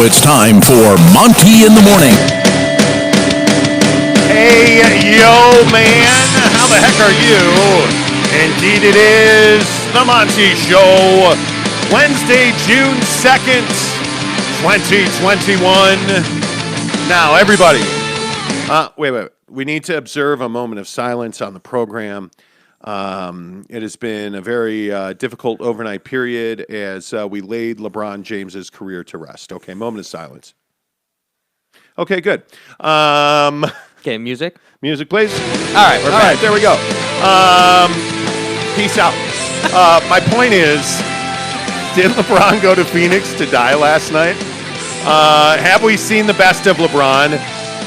it's time for Monty in the Morning. Hey, yo, man. How the heck are you? Indeed, it is the Monty Show. Wednesday, June 2nd, 2021. Now, everybody. Wait. We need to observe a moment of silence on the program. It has been a very difficult overnight period as we laid LeBron James's career to rest. Okay, moment of silence. Okay, good. Okay, music. Music, please. All right, we're back. There we go. Peace out. My point is, did LeBron go to Phoenix to die last night? Have we seen the best of LeBron?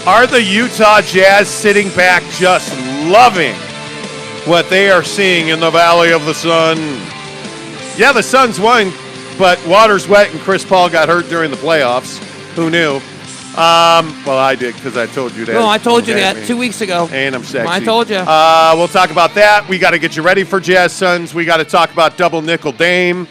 Are the Utah Jazz sitting back just loving what they are seeing in the Valley of the Sun? Yeah, the Suns won, but water's wet and Chris Paul got hurt during the playoffs. Who knew? Well, I did because I told you that. No, I told you that 2 weeks ago. And I'm sexy. I told you. We'll talk about that. We got to get you ready for Jazz Suns. We got to talk about double nickel Dame.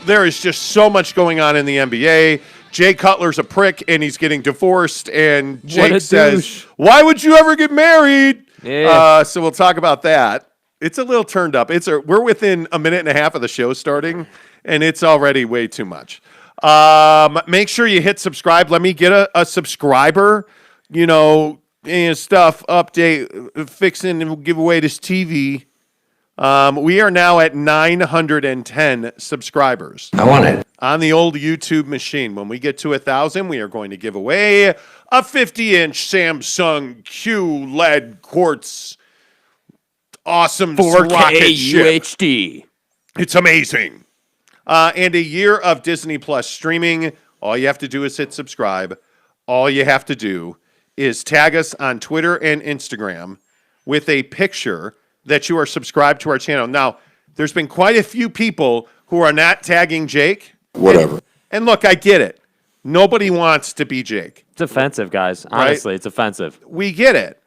There is just so much going on in the NBA. Jay Cutler's a prick, and he's getting divorced. And Jake says, "Why would you ever get married?" Yeah. So we'll talk about that. It's a little turned up. We're within a minute and a half of the show starting, and it's already way too much. Make sure you hit subscribe. Let me get a subscriber, and stuff, update, fixing, and give away this TV. We are now at 910 subscribers. I want it. On the old YouTube machine. When we get to 1,000, we are going to give away a 50-inch Samsung QLED quartz awesome 4K rocket ship. UHD. It's amazing. And a year of Disney Plus streaming. All you have to do is hit subscribe. All you have to do is tag us on Twitter and Instagram with a picture that you are subscribed to our channel. Now, there's been quite a few people who are not tagging Jake. Whatever. And look, I get it. Nobody wants to be Jake. It's offensive, guys. Honestly, It's offensive. We get it.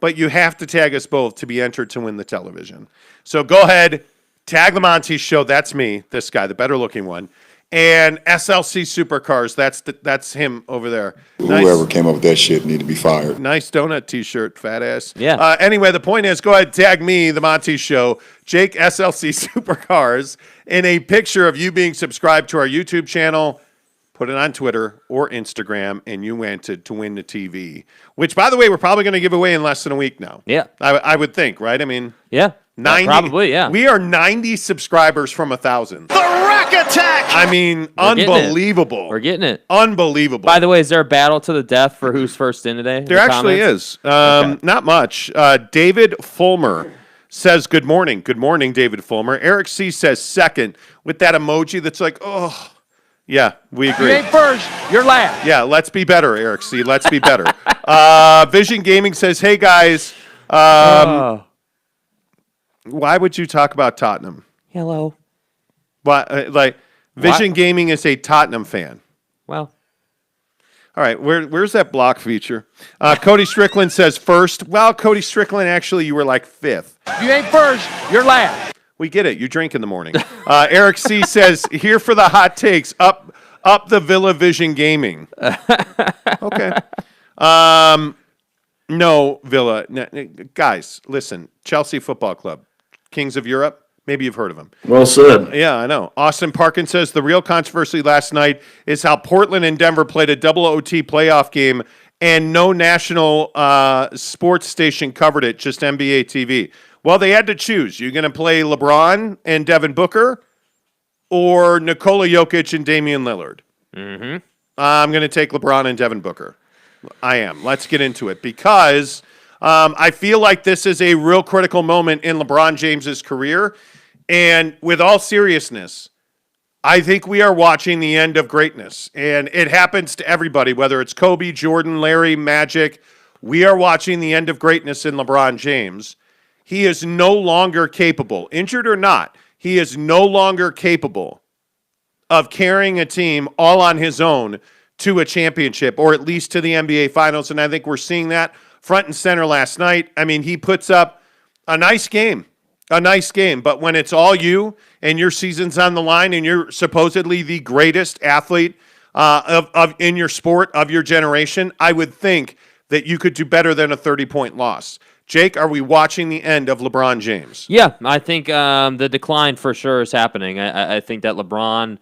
But you have to tag us both to be entered to win the television. So go ahead. Tag the Monty Show. That's me, this guy, the better-looking one. And SLC Supercars, that's him over there. Whoever came up with that shit need to be fired. Nice donut T-shirt, fat ass. Yeah. Anyway, the point is, go ahead, tag me, the Monty Show, Jake SLC Supercars, in a picture of you being subscribed to our YouTube channel. Put it on Twitter or Instagram, and you wanted to win the TV. Which, by the way, we're probably going to give away in less than a week now. Yeah. I would think, right? I mean... Yeah. 90, probably, yeah. We are 90 subscribers from 1,000. The Rack Attack! I mean, unbelievable. We're getting it. Unbelievable. By the way, is there a battle to the death for who's first in today? There actually is. Okay. Not much. David Fulmer says, good morning. Good morning, David Fulmer. Eric C. says second with that emoji that's like, oh. Yeah, we agree. You ain't first, you're last. Yeah, let's be better, Eric C. Let's be better. Vision Gaming says, hey, guys. Why would you talk about Tottenham? Hello. Why, Vision Gaming is a Tottenham fan. Well. All right, where's that block feature? Cody Strickland says first. Well, Cody Strickland, actually, you were like fifth. You ain't first, you're last. We get it. You drink in the morning. Eric C. says, here for the hot takes. Up the Villa Vision Gaming. Okay. No, Villa. Guys, listen. Chelsea Football Club. Kings of Europe. Maybe you've heard of them. Well said. Yeah, I know. Austin Parkin says the real controversy last night is how Portland and Denver played a double OT playoff game and no national sports station covered it, just NBA TV. Well, they had to choose. You're going to play LeBron and Devin Booker or Nikola Jokic and Damian Lillard? Mm-hmm. I'm going to take LeBron and Devin Booker. I am. Let's get into it because I feel like this is a real critical moment in LeBron James's career. And with all seriousness, I think we are watching the end of greatness. And it happens to everybody, whether it's Kobe, Jordan, Larry, Magic. We are watching the end of greatness in LeBron James. He is no longer capable, injured or not, he is no longer capable of carrying a team all on his own to a championship, or at least to the NBA Finals. And I think we're seeing that front and center last night. I mean, he puts up a nice game, but when it's all you and your season's on the line and you're supposedly the greatest athlete of in your sport of your generation, I would think that you could do better than a 30-point loss. Jake, are we watching the end of LeBron James? Yeah, I think the decline for sure is happening. I think that LeBron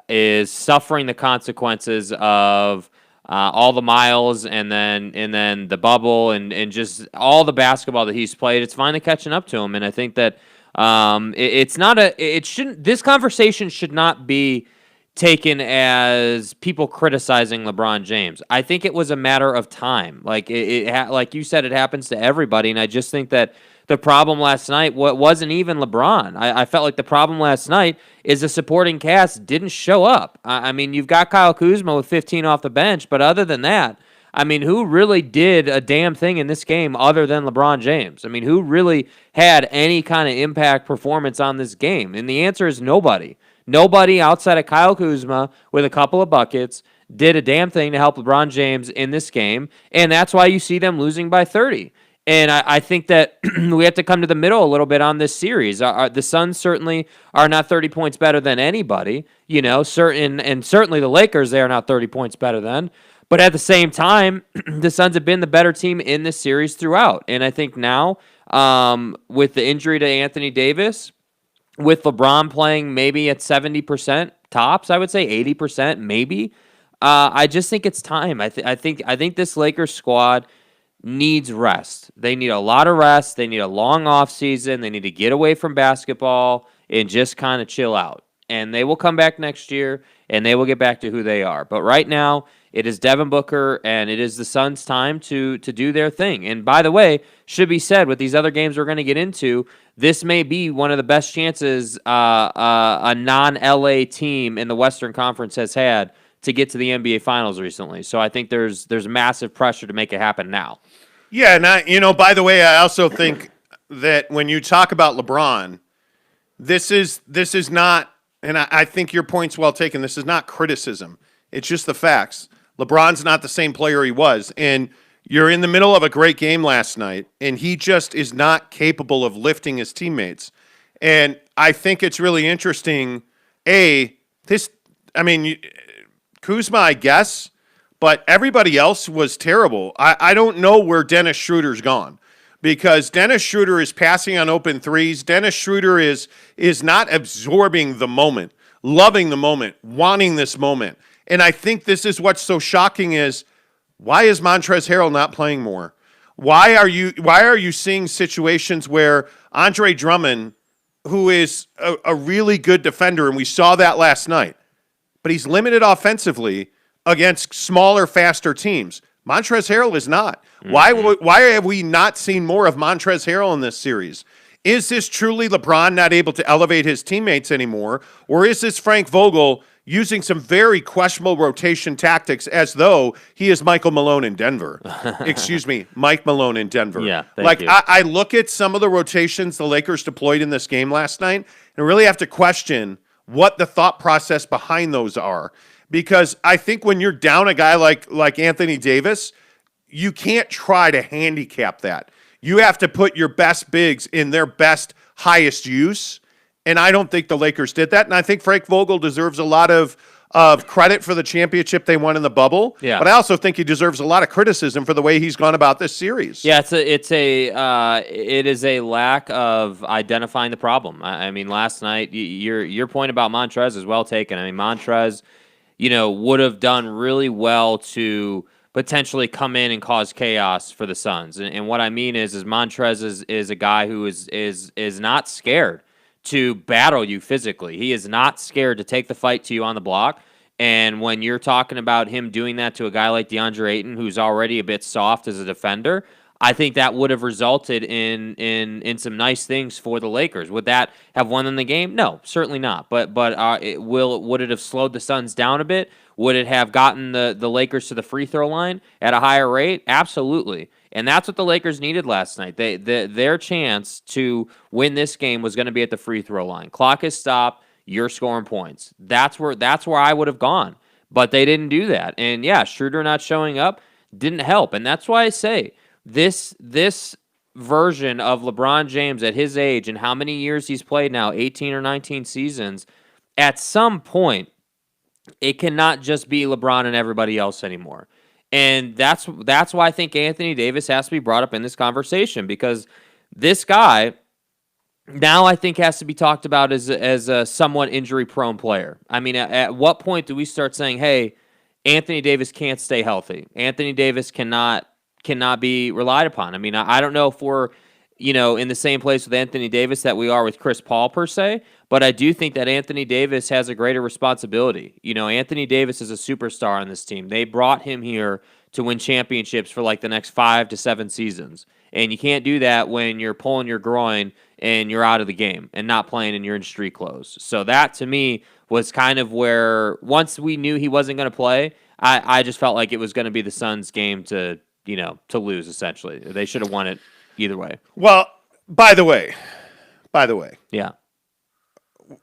is suffering the consequences of all the miles and then the bubble and just all the basketball that he's played. It's finally catching up to him, and I think that this conversation should not be taken as people criticizing LeBron James. I think it was a matter of time. Like like you said, it happens to everybody, and I just think that the problem last night wasn't even LeBron. I felt like the problem last night is the supporting cast didn't show up. I mean, you've got Kyle Kuzma with 15 off the bench, but other than that, I mean, who really did a damn thing in this game other than LeBron James? I mean, who really had any kind of impact performance on this game? And the answer is nobody. Nobody outside of Kyle Kuzma with a couple of buckets did a damn thing to help LeBron James in this game, and that's why you see them losing by 30. And I think that we have to come to the middle a little bit on this series. The Suns certainly are not 30 points better than anybody, and certainly the Lakers, they are not 30 points better than. But at the same time, the Suns have been the better team in this series throughout. And I think now, with the injury to Anthony Davis, with LeBron playing maybe at 70% tops, I would say 80% maybe, I just think it's time. I think this Lakers squad needs rest. They need a lot of rest. They need a long off season. They need to get away from basketball and just kind of chill out. And they will come back next year, and they will get back to who they are. But right now, it is Devin Booker, and it is the Suns' time to do their thing. And by the way, should be said, with these other games we're going to get into, this may be one of the best chances a non-LA team in the Western Conference has had to get to the NBA Finals recently. So I think there's massive pressure to make it happen now. Yeah, and by the way, I also think that when you talk about LeBron, this is not, and I think your point's well taken, this is not criticism. It's just the facts. LeBron's not the same player he was, and you're in the middle of a great game last night, and he just is not capable of lifting his teammates. And I think it's really interesting, Kuzma, I guess, but everybody else was terrible. I don't know where Dennis Schroeder's gone, because Dennis Schroeder is passing on open threes. Dennis Schroeder is not absorbing the moment, loving the moment, wanting this moment. And I think this is what's so shocking is, why is Montrezl Harrell not playing more? Why are you seeing situations where Andre Drummond, who is a really good defender, and we saw that last night, but he's limited offensively against smaller, faster teams. Montrezl Harrell is not. Mm-hmm. Why have we not seen more of Montrezl Harrell in this series? Is this truly LeBron not able to elevate his teammates anymore, or is this Frank Vogel using some very questionable rotation tactics as though he is Michael Malone in Denver? Excuse me, Mike Malone in Denver. Yeah, thank you. I look at some of the rotations the Lakers deployed in this game last night and really have to question what the thought process behind those are. Because I think when you're down a guy like Anthony Davis, you can't try to handicap that. You have to put your best bigs in their best, highest use. And I don't think the Lakers did that. And I think Frank Vogel deserves a lot of credit for the championship they won in the bubble. Yeah. But I also think he deserves a lot of criticism for the way he's gone about this series. Yeah, it is a lack of identifying the problem. I mean, last night, your point about Montrez is well taken. I mean, Montrez, would have done really well to potentially come in and cause chaos for the Suns. And what I mean is Montrez is a guy who is not scared to battle you physically. He is not scared to take the fight to you on the block. And when you're talking about him doing that to a guy like DeAndre Ayton, who's already a bit soft as a defender, I think that would have resulted in some nice things for the Lakers. Would that have won them the game? No, certainly not. But would it have slowed the Suns down a bit? Would it have gotten the Lakers to the free throw line at a higher rate? Absolutely. And that's what the Lakers needed last night. Their chance to win this game was going to be at the free throw line. Clock is stopped. You're scoring points. That's where I would have gone. But they didn't do that. And yeah, Schroeder not showing up didn't help. And that's why I say this version of LeBron James at his age and how many years he's played now, 18 or 19 seasons, at some point, it cannot just be LeBron and everybody else anymore. And that's why I think Anthony Davis has to be brought up in this conversation, because this guy now I think has to be talked about as a somewhat injury-prone player. I mean, at what point do we start saying, hey, Anthony Davis can't stay healthy? Anthony Davis cannot be relied upon. I mean, I don't know if we're in the same place with Anthony Davis that we are with Chris Paul per se, but I do think that Anthony Davis has a greater responsibility. Anthony Davis is a superstar on this team. They brought him here to win championships for like the next 5 to 7 seasons. And you can't do that when you're pulling your groin and you're out of the game and not playing and you're in street clothes. So that, to me, was kind of where, once we knew he wasn't going to play, I just felt like it was going to be the Suns' game to lose, essentially. They should have won it either way. Well, by the way. Yeah.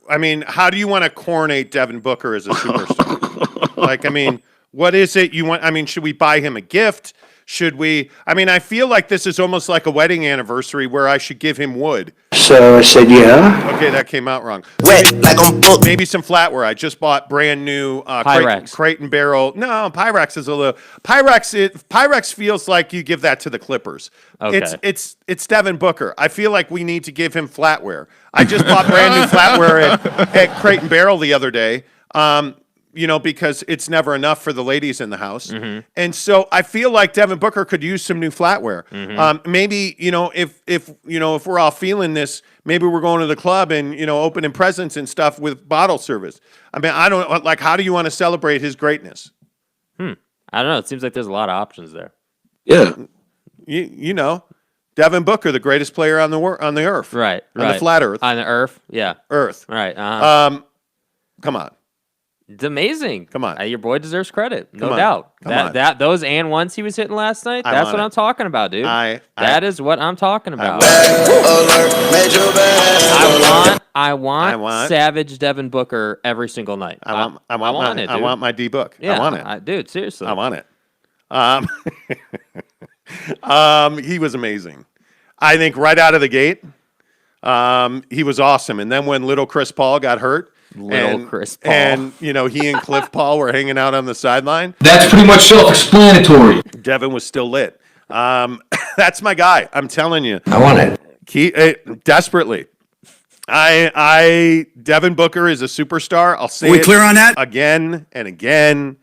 I mean, how do you want to coronate Devin Booker as a superstar? What is it you want? I mean, should we buy him a gift? Should we? I mean, I feel like this is almost like a wedding anniversary where I should give him wood. So I said, yeah. Okay, that came out wrong. Maybe some flatware. I just bought brand new Pyrex. Crate and Barrel. No, Pyrex is a little. Pyrex feels like you give that to the Clippers. Okay. It's Devin Booker. I feel like we need to give him flatware. I just bought brand new flatware at Crate and Barrel the other day. Because it's never enough for the ladies in the house. Mm-hmm. And so I feel like Devin Booker could use some new flatware. Mm-hmm. Maybe, if we're all feeling this, maybe we're going to the club and, opening presents and stuff with bottle service. I mean, I don't how do you want to celebrate his greatness? I don't know. It seems like there's a lot of options there. Yeah. Devin Booker, the greatest player on the earth. Right. On the flat earth. On the earth. Yeah. Earth. Right. Uh-huh. Come on. It's amazing. Come on. Your boy deserves credit. No doubt. Those and ones he was hitting last night, that's what I'm talking about, dude. That is what I'm talking about. I want savage Devin Booker every single night. I want it, dude. I want my D-Book. Yeah, I want it. Dude, seriously. I want it. He was amazing. I think right out of the gate, he was awesome. And then when little Chris Paul got hurt, Chris Paul. And, he and Cliff Paul were hanging out on the sideline. That's pretty much self-explanatory. Devin was still lit. That's my guy. I'm telling you. I want it. Desperately. Devin Booker is a superstar. I'll say we clear on that? Again and again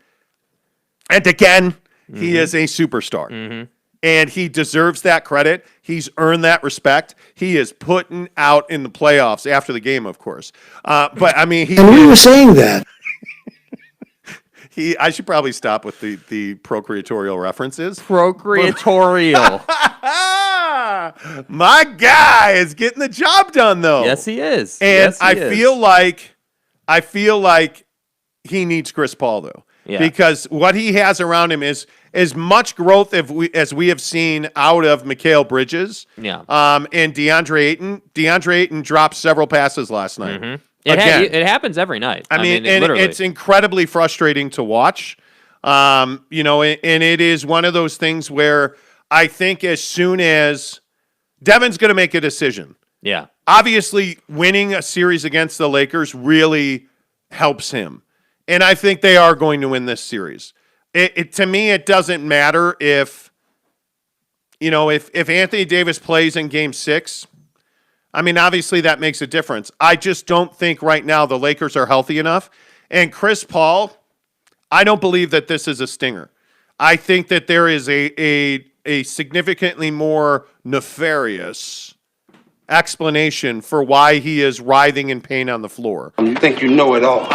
and again. Mm-hmm. He is a superstar. Mm-hmm. And he deserves that credit. He's earned that respect. He is putting out in the playoffs after the game, of course. But I mean, and we were saying that. I should probably stop with the procreatorial references. Procreatorial. My guy is getting the job done, though. Yes, he is. And I feel like he needs Chris Paul, though. Yeah. Because what he has around him is as much growth as we have seen out of Mikal Bridges. Yeah. And DeAndre Ayton. DeAndre Ayton dropped several passes last night. Mm-hmm. It happens every night. I mean it's incredibly frustrating to watch. And it is one of those things where I think as soon as Devin's going to make a decision. Yeah. Obviously, winning a series against the Lakers really helps him. And I think they are going to win this series. To me, it doesn't matter if Anthony Davis plays in Game 6. I mean, obviously that makes a difference. I just don't think right now the Lakers are healthy enough. And Chris Paul, I don't believe that this is a stinger. I think that there is a significantly more nefarious explanation for why he is writhing in pain on the floor. You think you know it all.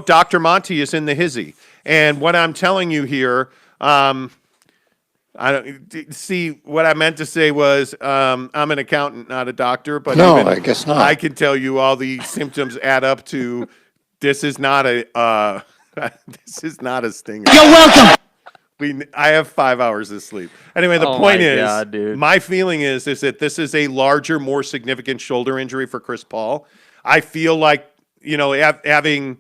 Dr. Monty is in the hizzy. And what I'm telling you here, I don't see what I meant to say was I'm an accountant, not a doctor, but no, I guess not. I can tell you all the symptoms add up to this is not a stinger. You're welcome. I have 5 hours of sleep. Anyway, the point is, my feeling is that this is a larger, more significant shoulder injury for Chris Paul. I feel like, having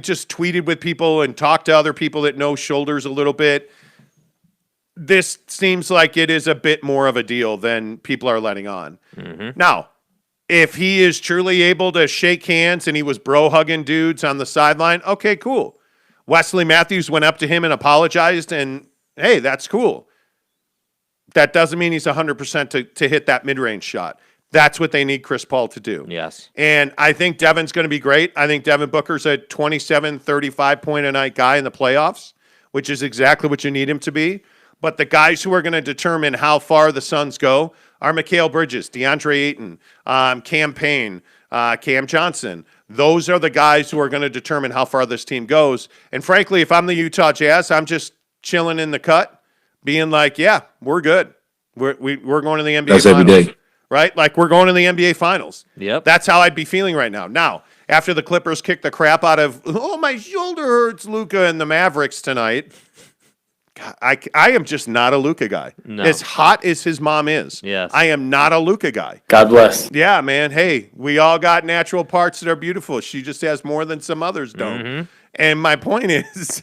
just tweeted with people and talked to other people that know shoulders a little bit, this seems like it is a bit more of a deal than people are letting on. Mm-hmm. Now, If he is truly able to shake hands and he was bro-hugging dudes on the sideline, okay, cool. Wesley Matthews went up to him and apologized, and, hey, that's cool. That doesn't mean he's 100% to hit that mid-range shot. That's what they need Chris Paul to do. Yes. And I think Devin's going to be great. I think Devin Booker's a 27, 35-point-a-night guy in the playoffs, which is exactly what you need him to be. But the guys who are going to determine how far the Suns go are Mikal Bridges, DeAndre Ayton, Cam Payne, Cam Johnson. Those are the guys who are going to determine how far this team goes. And frankly, if I'm the Utah Jazz, I'm just chilling in the cut, being like, yeah, we're good. We're going to the NBA That's Finals. every day. Right? Like, we're going to the NBA Finals. Yep. That's how I'd be feeling right now. Now, after the Clippers kick the crap out of, oh, my shoulder hurts, Luka, and the Mavericks tonight, God, I am just not a Luka guy. No. As hot as his mom is, Yes. I am not a Luka guy. God bless. Yeah, man. Hey, we all got natural parts that are beautiful. She just has more than some others don't. Mm-hmm. And my point is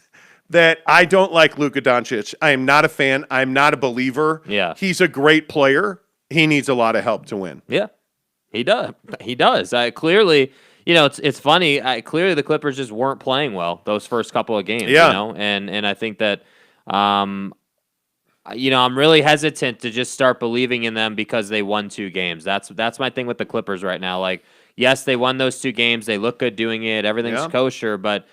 that I don't like Luka Doncic. I am not a fan. I'm not a believer. Yeah. He's a great player. He needs a lot of help to win. Yeah, he does. He does. Clearly, it's funny. Clearly, the Clippers just weren't playing well those first couple of games. Yeah. And I think that, I'm really hesitant to just start believing in them because they won 2 games. That's my thing with the Clippers right now. Like, yes, they won those 2 games. They look good doing it. Everything's kosher, but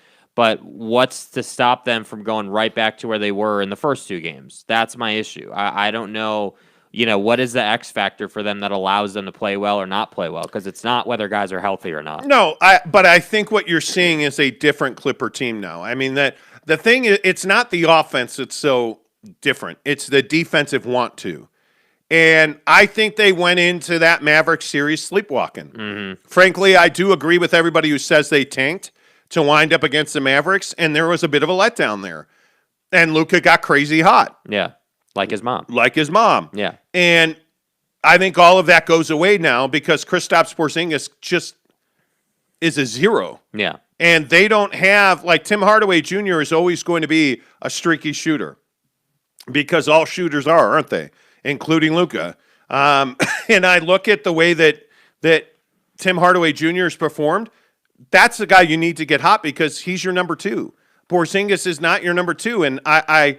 what's to stop them from going right back to where they were in the first 2 games? That's my issue. I don't know. What is the X factor for them that allows them to play well or not play well? Because it's not whether guys are healthy or not. No, but I think what you're seeing is a different Clipper team now. I mean, that the thing is, it's not the offense that's so different. It's the defensive want to. And I think they went into that Mavericks series sleepwalking. Mm-hmm. Frankly, I do agree with everybody who says they tanked to wind up against the Mavericks, and there was a bit of a letdown there. And Luka got crazy hot. Yeah, like his mom. Yeah. And I think all of that goes away now because Kristaps Porzingis just is a zero. Yeah. And they don't have, like, Tim Hardaway Jr. is always going to be a streaky shooter because all shooters are, aren't they? Including Luka. And I look at the way that Tim Hardaway Jr. has performed. That's the guy you need to get hot because he's your number 2. Porzingis is not your number 2. And I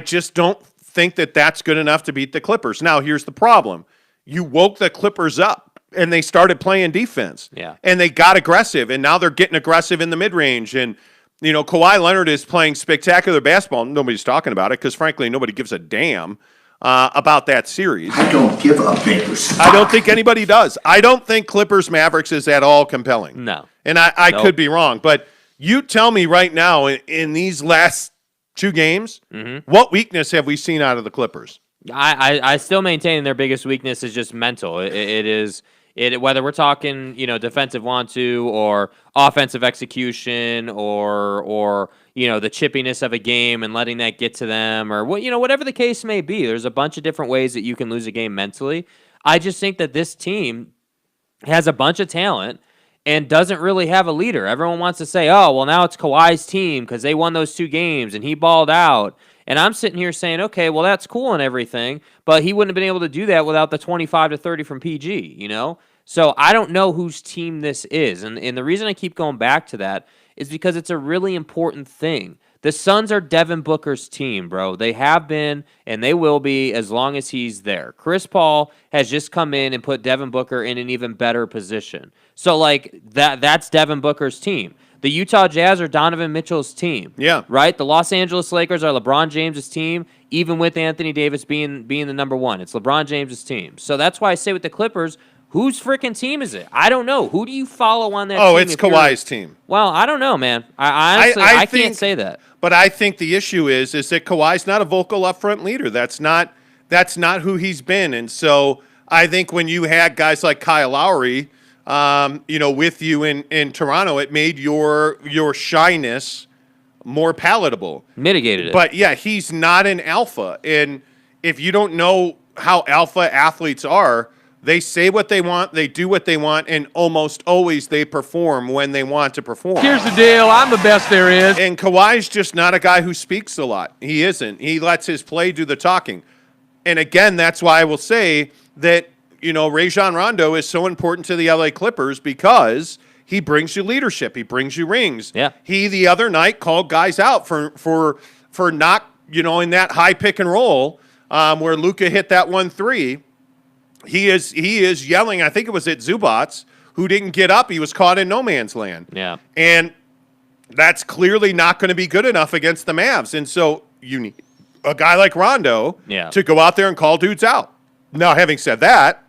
just don't think that that's good enough to beat the Clippers. Now, here's the problem. You woke the Clippers up. And they started playing defense. Yeah. And they got aggressive. And now they're getting aggressive in the mid-range. And, Kawhi Leonard is playing spectacular basketball. Nobody's talking about it because, frankly, nobody gives a damn about that series. I don't give a big I don't think anybody does. I don't think Clippers-Mavericks is at all compelling. No. And I could be wrong. But you tell me right now, in these last 2 games, what weakness have we seen out of the Clippers? I still maintain their biggest weakness is just mental. It is whether we're talking, defensive want-to or offensive execution or the chippiness of a game and letting that get to them or whatever the case may be. There's a bunch of different ways that you can lose a game mentally. I just think that this team has a bunch of talent and doesn't really have a leader. Everyone wants to say, oh, well, now it's Kawhi's team because they won those 2 games and he balled out. And I'm sitting here saying, okay, well, that's cool and everything, but he wouldn't have been able to do that without the 25 to 30 from PG, So I don't know whose team this is. And the reason I keep going back to that is because it's a really important thing. The Suns are Devin Booker's team, bro. They have been, and they will be as long as he's there. Chris Paul has just come in and put Devin Booker in an even better position. So, that's Devin Booker's team. The Utah Jazz are Donovan Mitchell's team. Yeah. Right? The Los Angeles Lakers are LeBron James' team, even with Anthony Davis being the number 1. It's LeBron James' team. So that's why I say with the Clippers, whose freaking team is it? I don't know. Who do you follow on that team? Oh, it's Kawhi's team. Well, I don't know, man. I honestly can't say that. But I think the issue is that Kawhi's not a vocal upfront leader. That's not who he's been. And so I think when you had guys like Kyle Lowry, with you in Toronto, it made your shyness more palatable. Mitigated it. But yeah, he's not an alpha. And if you don't know how alpha athletes are, they say what they want, they do what they want, and almost always they perform when they want to perform. Here's the deal. I'm the best there is. And Kawhi's just not a guy who speaks a lot. He isn't. He lets his play do the talking. And again, that's why I will say that, Rajon Rondo is so important to the LA Clippers because he brings you leadership. He brings you rings. Yeah. He the other night called guys out for not, in that high pick and roll where Luka hit that 1-3. He is yelling. I think it was at Zubats, who didn't get up. He was caught in no man's land. Yeah. And that's clearly not going to be good enough against the Mavs. And so you need a guy like Rondo to go out there and call dudes out. Now, having said that,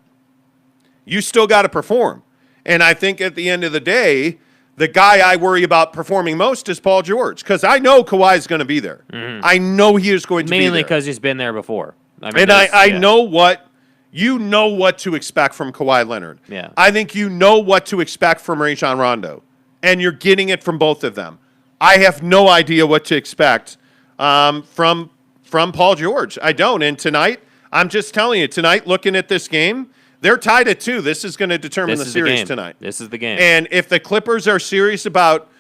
you still got to perform. And I think at the end of the day, the guy I worry about performing most is Paul George, because I know Kawhi is going to be there. Mm-hmm. I know he is going to be there. Mainly because he's been there before. I know what to expect from Kawhi Leonard. Yeah. I think you know what to expect from Rajon Rondo, and you're getting it from both of them. I have no idea what to expect from Paul George. I don't. And tonight, I'm just telling you, looking at this game, they're tied at 2. This is going to determine the series tonight. This is the game. And if the Clippers are serious about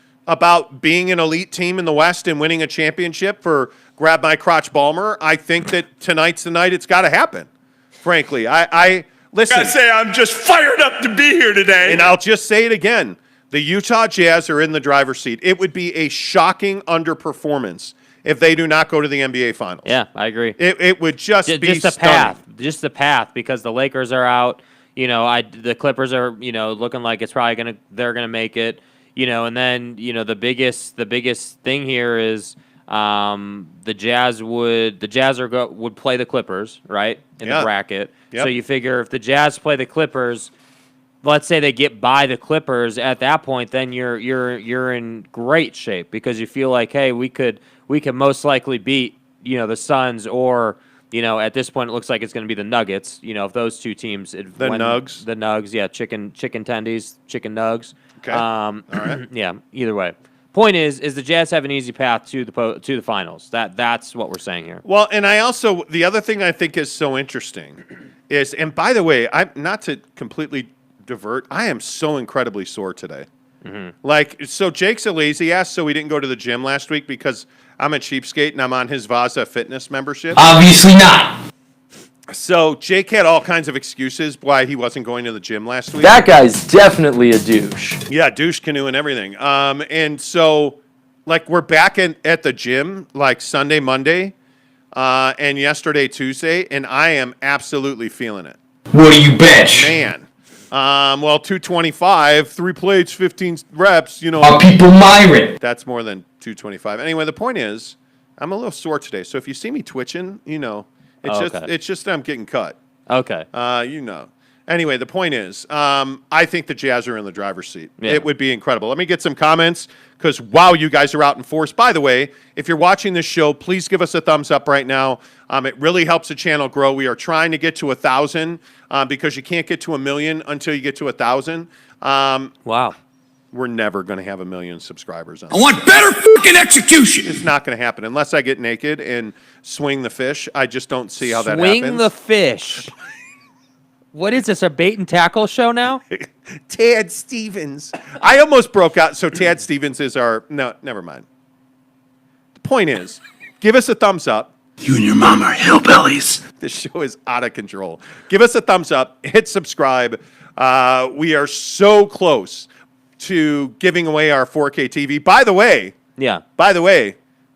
being an elite team in the West and winning a championship for grab my crotch Ballmer, I think that tonight's the night it's got to happen. Frankly, I listen. I say I'm just fired up to be here today. And I'll just say it again. The Utah Jazz are in the driver's seat. It would be a shocking underperformance if they do not go to the NBA Finals. Yeah, I agree. It would just be the stunning. path. Just the path, because the Lakers are out. The Clippers are, looking like it's probably they're gonna make it. And then the biggest thing here is the Jazz would play the Clippers, right, in the bracket. Yep. So you figure if the Jazz play the Clippers, let's say they get by the Clippers, at that point, then you're in great shape, because you feel like, hey, we could most likely beat the Suns, or at this point it looks like it's going to be the Nuggets. If those two teams, Nugs, yeah, chicken tendies, chicken nugs. Okay, all right, yeah. Either way, point is the Jazz have an easy path to the finals. That's what we're saying here. Well, and the other thing I think is so interesting is, and by the way, I'm not to completely divert, I am so incredibly sore today. Mm-hmm. So Jake's a lazy ass, so he didn't go to the gym last week because I'm a cheapskate and I'm on his Vaza fitness membership. Obviously not. So Jake had all kinds of excuses why he wasn't going to the gym last week. That guy's definitely a douche. Yeah, douche canoe and everything. And so, we're back at the gym, Sunday, Monday, and yesterday, Tuesday, and I am absolutely feeling it. What do you bench? Man. 225, 3 plates, 15 reps, Are people Myron? That's more than 225. Anyway, the point is, I'm a little sore today. So if you see me twitching, it's just I'm getting cut. Okay. Anyway, the point is, I think the Jazz are in the driver's seat. Yeah. It would be incredible. Let me get some comments, because, wow, you guys are out in force. By the way, if you're watching this show, please give us a thumbs up right now. It really helps the channel grow. We are trying to get to 1,000 because you can't get to 1 million until you get to 1,000. Wow. We're never going to have 1 million subscribers on I want better fucking execution. It's not going to happen unless I get naked and swing the fish. I just don't see how that happens. happens. Swing the fish. What is this, a bait and tackle show now? Tad Stevens. I almost broke out. So Tad Stevens is no, never mind. The point is, give us a thumbs up. You and your mom are hillbillies. This show is out of control. Give us a thumbs up. Hit subscribe. We are so close to giving away our 4K TV. By the way,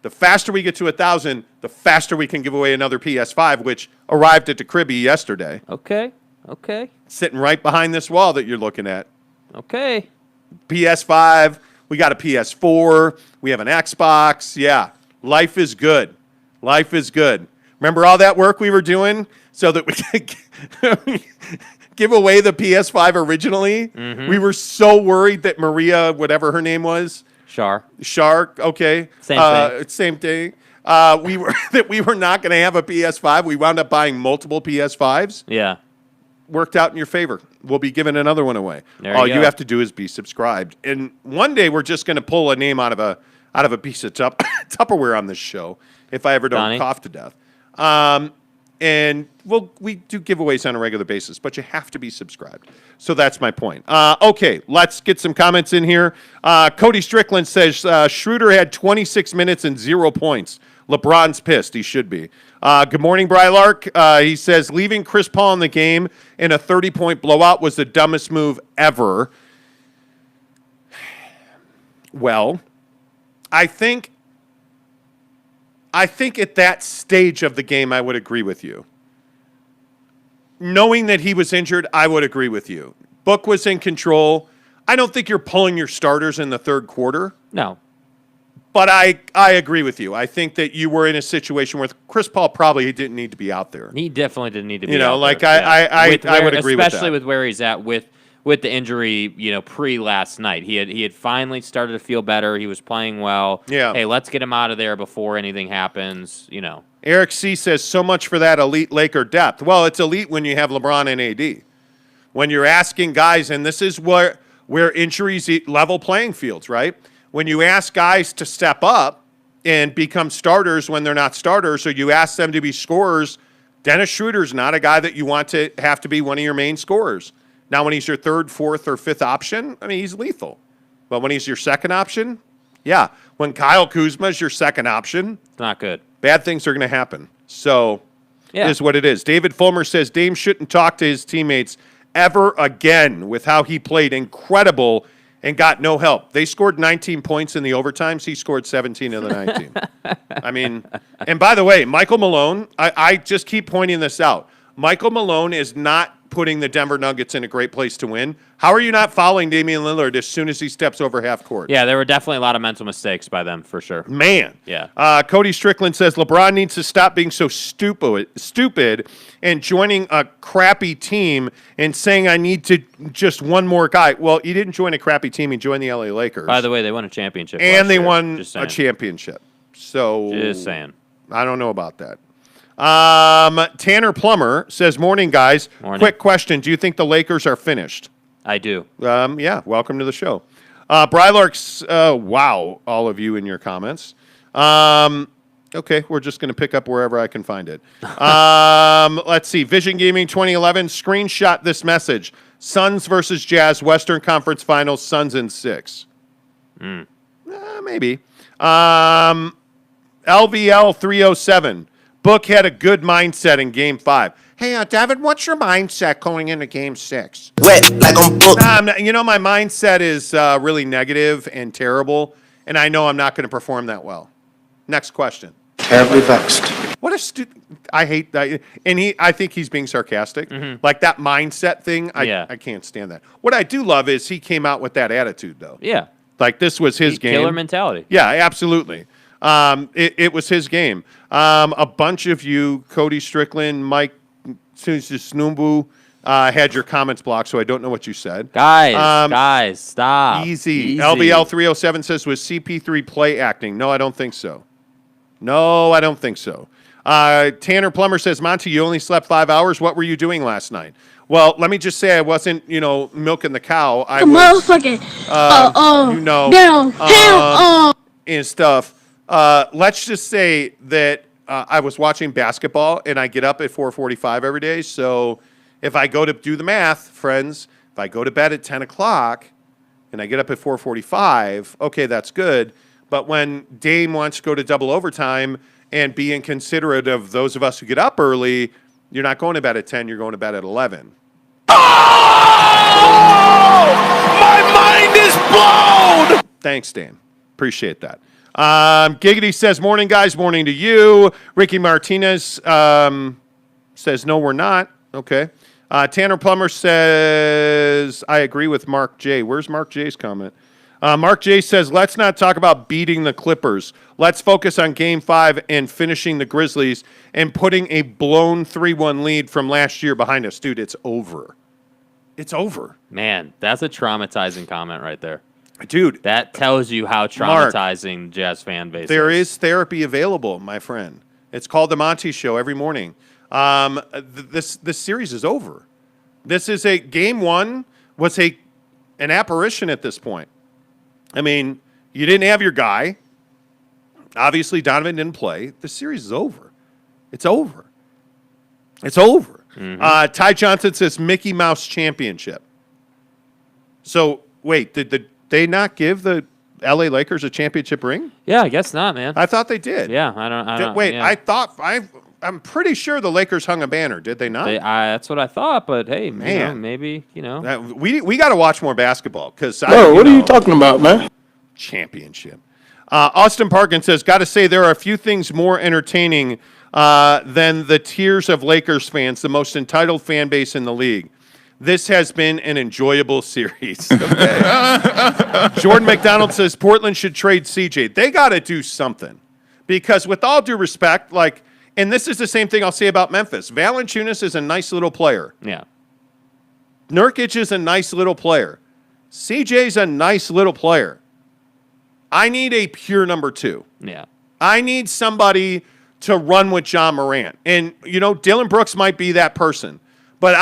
the faster we get to 1,000, the faster we can give away another PS5, which arrived at the cribby yesterday. Okay. Sitting right behind this wall that you're looking at. Okay. PS5. We got a PS4. We have an Xbox. Yeah. Life is good. Life is good. Remember all that work we were doing so that we could give away the PS5 originally? Mm-hmm. We were so worried that Maria, whatever her name was. Shark. Okay. Same thing. We were not going to have a PS5. We wound up buying multiple PS5s. Yeah. Worked out in your favor. We'll be giving another one away. All you have to do is be subscribed. And one day we're just going to pull a name out of a piece of Tupperware on this show if I ever don't cough to death. And we do giveaways on a regular basis, but you have to be subscribed. So that's my point. Okay, let's get some comments in here. Cody Strickland says Schroeder had 26 minutes and 0 points. LeBron's pissed. He should be. Good morning, Brylark. He says leaving Chris Paul in the game in a 30-point blowout was the dumbest move ever. Well, I think at that stage of the game, I would agree with you. Knowing that he was injured, I would agree with you. Book was in control. I don't think you're pulling your starters in the third quarter. No. But I agree with you. I think that you were in a situation where Chris Paul probably didn't need to be out there. He definitely didn't need to be out there. I would agree with that. Especially with where he's at with the injury, pre last night. He had finally started to feel better. He was playing well. Yeah. Hey, let's get him out of there before anything happens, Eric C. says, so much for that elite Laker depth. Well, it's elite when you have LeBron and AD. When you're asking guys, and this is where injuries level playing fields, right? When you ask guys to step up and become starters when they're not starters, or you ask them to be scorers, Dennis Schroeder's not a guy that you want to have to be one of your main scorers. Now, when he's your third, fourth, or fifth option, he's lethal. But when he's your second option, yeah. When Kyle Kuzma is your second option, it's not good. Bad things are going to happen. So, yeah. It is what it is. David Fulmer says Dame shouldn't talk to his teammates ever again with how he played incredible and got no help. They scored 19 points in the overtimes. He scored 17 of the 19. And by the way, Michael Malone, I just keep pointing this out. Michael Malone is not putting the Denver Nuggets in a great place to win. How are you not fouling Damian Lillard as soon as he steps over half court? Yeah, there were definitely a lot of mental mistakes by them, for sure. Man. Yeah. Cody Strickland says LeBron needs to stop being so stupid and joining a crappy team and saying I need to just one more guy. Well, he didn't join a crappy team. He joined the LA Lakers. By the way, they won a championship And they last year. won a championship. So just saying. I don't know about that. Tanner Plummer says, morning, guys. Morning. Quick question. Do you think the Lakers are finished? I do. Yeah, welcome to the show. Brylark's, wow, all of you in your comments. Okay, we're just going to pick up wherever I can find it. Let's see. Vision Gaming 2011, screenshot this message. Suns versus Jazz, Western Conference Finals, Suns in 6. Maybe. LVL 307. Book had a good mindset in Game 5. Hey, David, what's your mindset going into Game 6? Wet like on Book. My mindset is really negative and terrible, and I know I'm not going to perform that well. Next question. Terribly vexed. What a I hate that. And I think he's being sarcastic. Mm-hmm. Like that mindset thing, I can't stand that. What I do love is he came out with that attitude, though. Yeah. Like this was his game. Killer mentality. Yeah, absolutely. It was his game. A bunch of you, Cody Strickland, Mike Snumbu, had your comments blocked, so I don't know what you said. Guys, stop. Easy. LBL 307 says, was CP3 play acting? No, I don't think so. Tanner Plummer says, Monty, you only slept 5 hours. What were you doing last night? Well, let me just say I wasn't, milking the cow. I was, and stuff. Let's just say that I was watching basketball, and I get up at 4:45 every day. So if I go to do the math, friends, if I go to bed at 10 o'clock and I get up at 4:45, okay, that's good. But when Dame wants to go to double overtime and be inconsiderate of those of us who get up early, you're not going to bed at 10, you're going to bed at 11. Oh! My mind is blown! Thanks, Dame. Appreciate that. Giggity says, morning, guys. Morning to you. Ricky Martinez says, no, we're not. Okay. Tanner Plummer says, I agree with Mark J. Where's Mark J's comment? Mark J says, let's not talk about beating the Clippers. Let's focus on Game 5 and finishing the Grizzlies and putting a blown 3-1 lead from last year behind us. Dude, it's over. It's over. Man, that's a traumatizing comment right there. Dude. That tells you how traumatizing Mark, Jazz fan base there is therapy available, my friend. It's called The Monty Show every morning. This series is over. This is Game 1 was an apparition at this point. I mean, you didn't have your guy. Obviously, Donovan didn't play. The series is over. It's over. It's over. Ty Johnson says Mickey Mouse Championship. So, wait, did they not give the L.A. Lakers a championship ring? Yeah, I guess not, man. I thought they did. Yeah, I don't. Wait, yeah. I'm pretty sure the Lakers hung a banner. Did they not? That's what I thought, but hey, Man. maybe. We got to watch more basketball because. Bro, what are you talking about, man? Championship. Austin Parkin says, got to say there are a few things more entertaining than the tears of Lakers fans, the most entitled fan base in the league. This has been an enjoyable series. Okay. Jordan McDonald says Portland should trade CJ. They got to do something because with all due respect, and this is the same thing I'll say about Memphis. Valanciunas is a nice little player. Yeah. Nurkic is a nice little player. CJ's a nice little player. I need a pure number 2. Yeah. I need somebody to run with John Morant. And, Dylan Brooks might be that person. But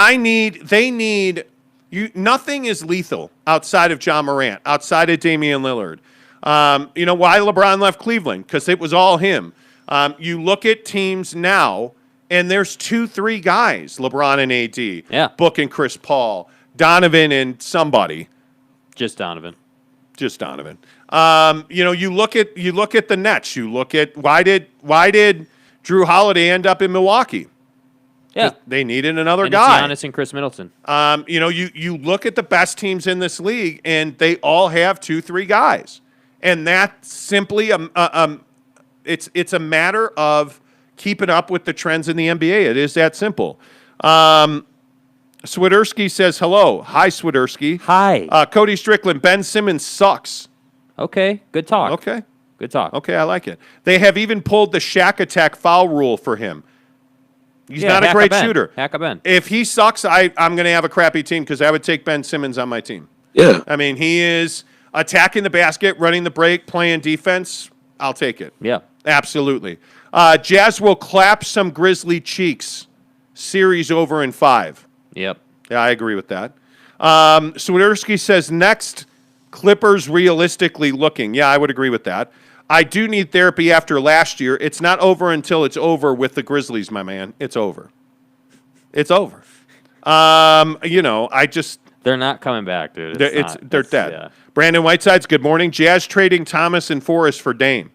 nothing is lethal outside of John Morant, outside of Damian Lillard. Why LeBron left Cleveland? Because it was all him. You look at teams now, and there's 2-3 guys, LeBron and AD. Yeah. Book and Chris Paul, Donovan and somebody. Just Donovan. You look at the Nets. You look at why did Drew Holiday end up in Milwaukee? Yeah, they needed another and guy. It's Giannis and Chris Middleton. You look at the best teams in this league, and they all have 2-3 guys, and that's simply it's a matter of keeping up with the trends in the NBA. It is that simple. Swiderski says hello. Hi, Swiderski. Hi. Cody Strickland. Ben Simmons sucks. Okay, good talk. Okay. Good talk. Okay, I like it. They have even pulled the Shaq Attack foul rule for him. He's not a great shooter. Hack a Ben. If he sucks, I'm going to have a crappy team because I would take Ben Simmons on my team. Yeah. I mean, he is attacking the basket, running the break, playing defense. I'll take it. Yeah. Absolutely. Jazz will clap some Grizzly cheeks. Series over in 5. Yep. Yeah, I agree with that. Swiderski says next, Clippers realistically looking. Yeah, I would agree with that. I do need therapy after last year. It's not over until it's over with the Grizzlies, my man. It's over. It's over. They're not coming back, dude. They're dead. Yeah. Brandon Whitesides, good morning. Jazz trading Thomas and Forrest for Dame.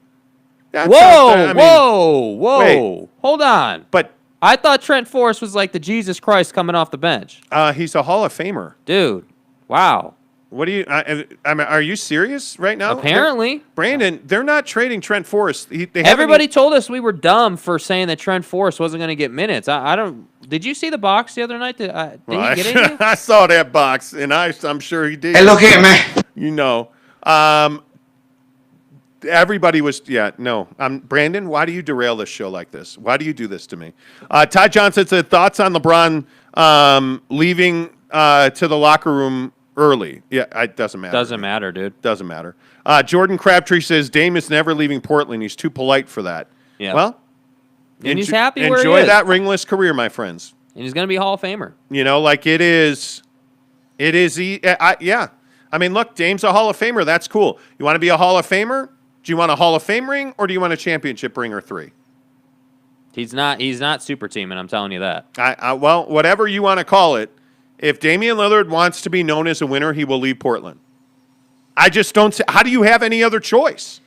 Whoa. Wait. Hold on. But I thought Trent Forrest was like the Jesus Christ coming off the bench. he's a Hall of Famer. Dude, wow. What do you? Are you serious right now? Apparently, Brandon, they're not trading Trent Forrest. Everybody told us we were dumb for saying that Trent Forrest wasn't going to get minutes. I don't. Did you see the box the other night? Did he get anything? I saw that box, and I'm sure he did. Hey, look here, man. Everybody was, no. Brandon, why do you derail this show like this? Why do you do this to me? Ty Johnson said, thoughts on LeBron leaving to the locker room early? Yeah, it doesn't matter. Doesn't matter, dude. Doesn't matter. Jordan Crabtree says, Dame is never leaving Portland. He's too polite for that. Yeah. Well, and he's happy where he enjoy is. that ringless career, my friends. And he's going to be a Hall of Famer. Yeah. I mean, look, Dame's a Hall of Famer. That's cool. You want to be a Hall of Famer? Do you want a Hall of Fame ring, or do you want a championship ring or 3? He's not super teaming, I'm telling you that. Well, whatever you want to call it, if Damian Lillard wants to be known as a winner, he will leave Portland. I just don't see, how do you have any other choice?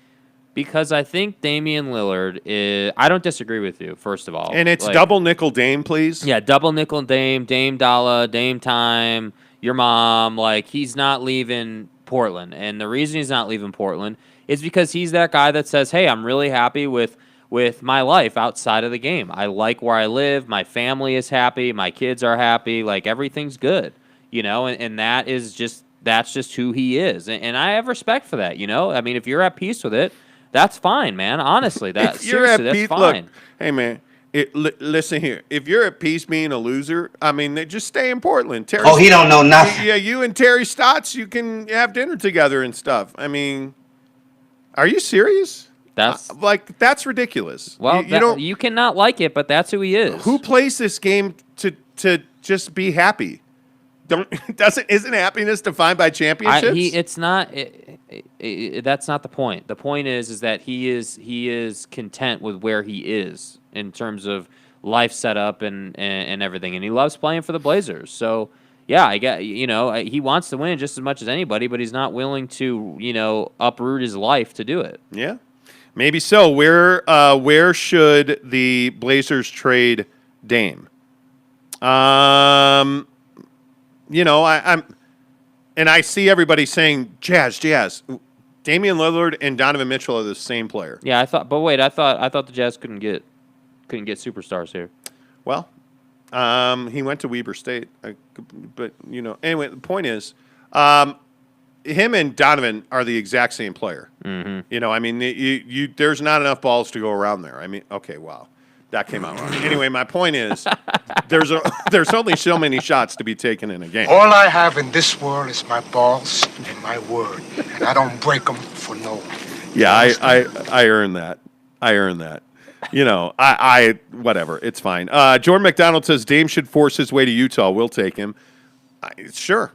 Because I think Damian Lillard is, I don't disagree with you, first of all. And it's double nickel Dame, please. Yeah, double nickel Dame, Dame Dollar, Dame Time, your mom. He's not leaving Portland. And the reason he's not leaving Portland is because he's that guy that says, hey, I'm really happy with my life outside of the game. I like where I live. My family is happy. My kids are happy. Everything's good, and that's just who he is. And I have respect for that, I mean, if you're at peace with it, that's fine, man. Honestly, that's fine. Look, hey, man, listen here. If you're at peace being a loser, I mean, just stay in Portland. He don't know nothing. Yeah, you and Terry Stotts, you can have dinner together and stuff. I mean, are you serious? That's ridiculous. Well, you cannot like it, but that's who he is. Who plays this game to just be happy? Isn't happiness defined by championships? That's not the point. The point is that he is content with where he is in terms of life set up and everything, and he loves playing for the Blazers. So yeah, I get he wants to win just as much as anybody, but he's not willing to uproot his life to do it. Yeah, maybe so. Where should the Blazers trade Dame? I'm and I see everybody saying Jazz. Damian Lillard and Donovan Mitchell are the same player. Yeah, I thought the Jazz couldn't get superstars here. Well, he went to Weber State, but anyway, the point is, him and Donovan are the exact same player. Mm-hmm. There's not enough balls to go around there. I mean, okay, wow, that came out wrong. Anyway, my point is, there's only so many shots to be taken in a game. All I have in this world is my balls and my word, and I don't break them for no one. Yeah, I earned that. I whatever. It's fine. Jordan McDonald says Dame should force his way to Utah. We'll take him. Sure.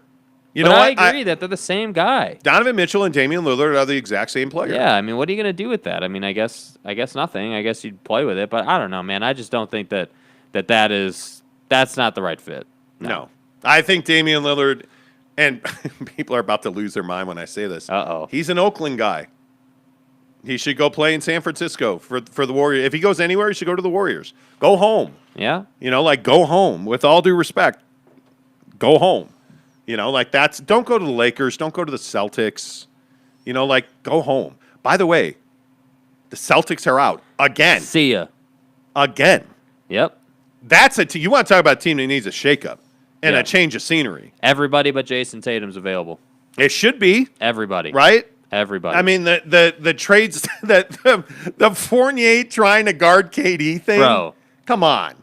I agree that they're the same guy. Donovan Mitchell and Damian Lillard are the exact same player. Yeah, I mean, what are you going to do with that? I mean, I guess nothing. I guess you'd play with it, but I don't know, man. I just don't think that's not the right fit. No. I think Damian Lillard, and people are about to lose their mind when I say this. Uh-oh. He's an Oakland guy. He should go play in San Francisco for the Warriors. If he goes anywhere, he should go to the Warriors. Go home. Yeah. Go home. With all due respect, go home. Don't go to the Lakers. Don't go to the Celtics. Go home. By the way, the Celtics are out again. See ya. Again. Yep. That's you want to talk about a team that needs a shakeup and a change of scenery. Everybody but Jason Tatum's available. It should be. Everybody. Right? Everybody. I mean, the trades that the Fournier trying to guard KD thing. Bro. Come on.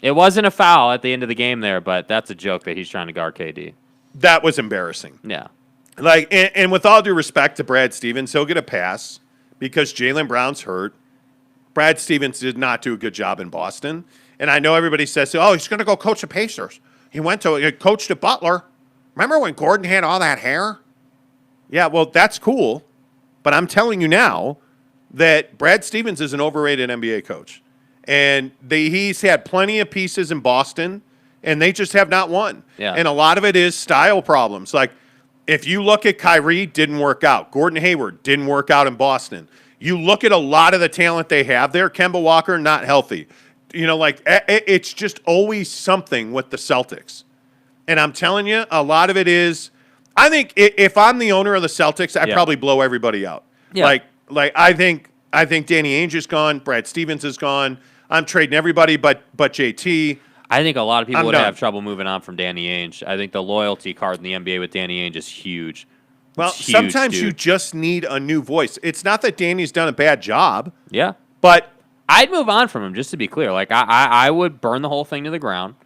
It wasn't a foul at the end of the game there, but that's a joke that he's trying to guard KD. That was embarrassing. Yeah. And with all due respect to Brad Stevens, he'll get a pass because Jaylen Brown's hurt. Brad Stevens did not do a good job in Boston. And I know everybody says, oh, he's going to go coach the Pacers. He coached at Butler. Remember when Gordon had all that hair? Yeah, well, that's cool. But I'm telling you now that Brad Stevens is an overrated NBA coach. And he's had plenty of pieces in Boston, and they just have not won. Yeah. And a lot of it is style problems. Like, if you look at Kyrie, didn't work out. Gordon Hayward didn't work out in Boston. You look at a lot of the talent they have there. Kemba Walker, not healthy. It's just always something with the Celtics. And I'm telling you, a lot of it is, I think if I'm the owner of the Celtics, I'd probably blow everybody out. Yeah. I think Danny Ainge is gone. Brad Stevens is gone. I'm trading everybody but JT. I think a lot of people I'm would done. have trouble moving on from Danny Ainge. I think the loyalty card in the NBA with Danny Ainge is huge. Well, It's huge, sometimes dude. you just need a new voice. It's not that Danny's done a bad job, Yeah. but I'd move on from him, just to be clear. I would burn the whole thing to the ground,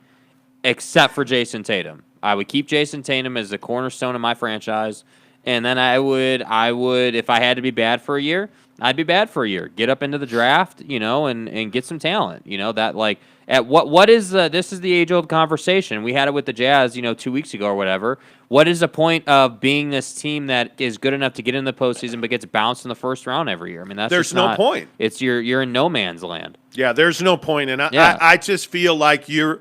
except for Jason Tatum. I would keep Jason Tatum as the cornerstone of my franchise, and then I would, if I had to be bad for a year, I'd be bad for a year. Get up into the draft, and get some talent. This is the age-old conversation. We had it with the Jazz, 2 weeks ago or whatever. What is the point of being this team that is good enough to get in the postseason but gets bounced in the first round every year? I mean, there's just no not, point. It's you're in no man's land. yeah, there's no point. And Yeah. I just feel like you're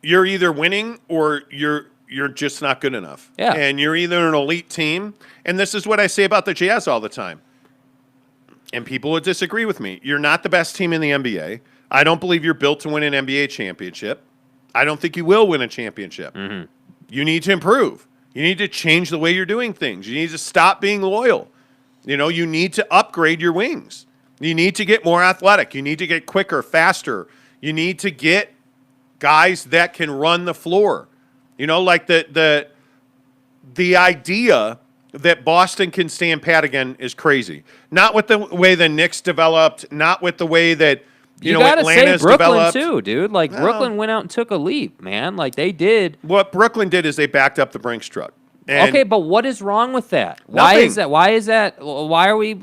either winning or you're just not good enough. Yeah. And you're either an elite team, and this is what I say about the Jazz all the time. And people would disagree with me. You're not the best team in the NBA. I don't believe you're built to win an NBA championship. I don't think you will win a championship. Mm-hmm. You need to improve. You need to change the way you're doing things. You need to stop being loyal. You need to upgrade your wings. You need to get more athletic. You need to get quicker, faster. You need to get guys that can run the floor. Like the idea that Boston can stand pat again is crazy. Not with the way the Knicks developed, not with the way that You gotta Atlanta's say Brooklyn developed. too, dude. Brooklyn went out and took a leap, man. They did. What Brooklyn did is they backed up the Brinks truck. And Okay, but what is wrong with that? Nothing. Why is that? Why are we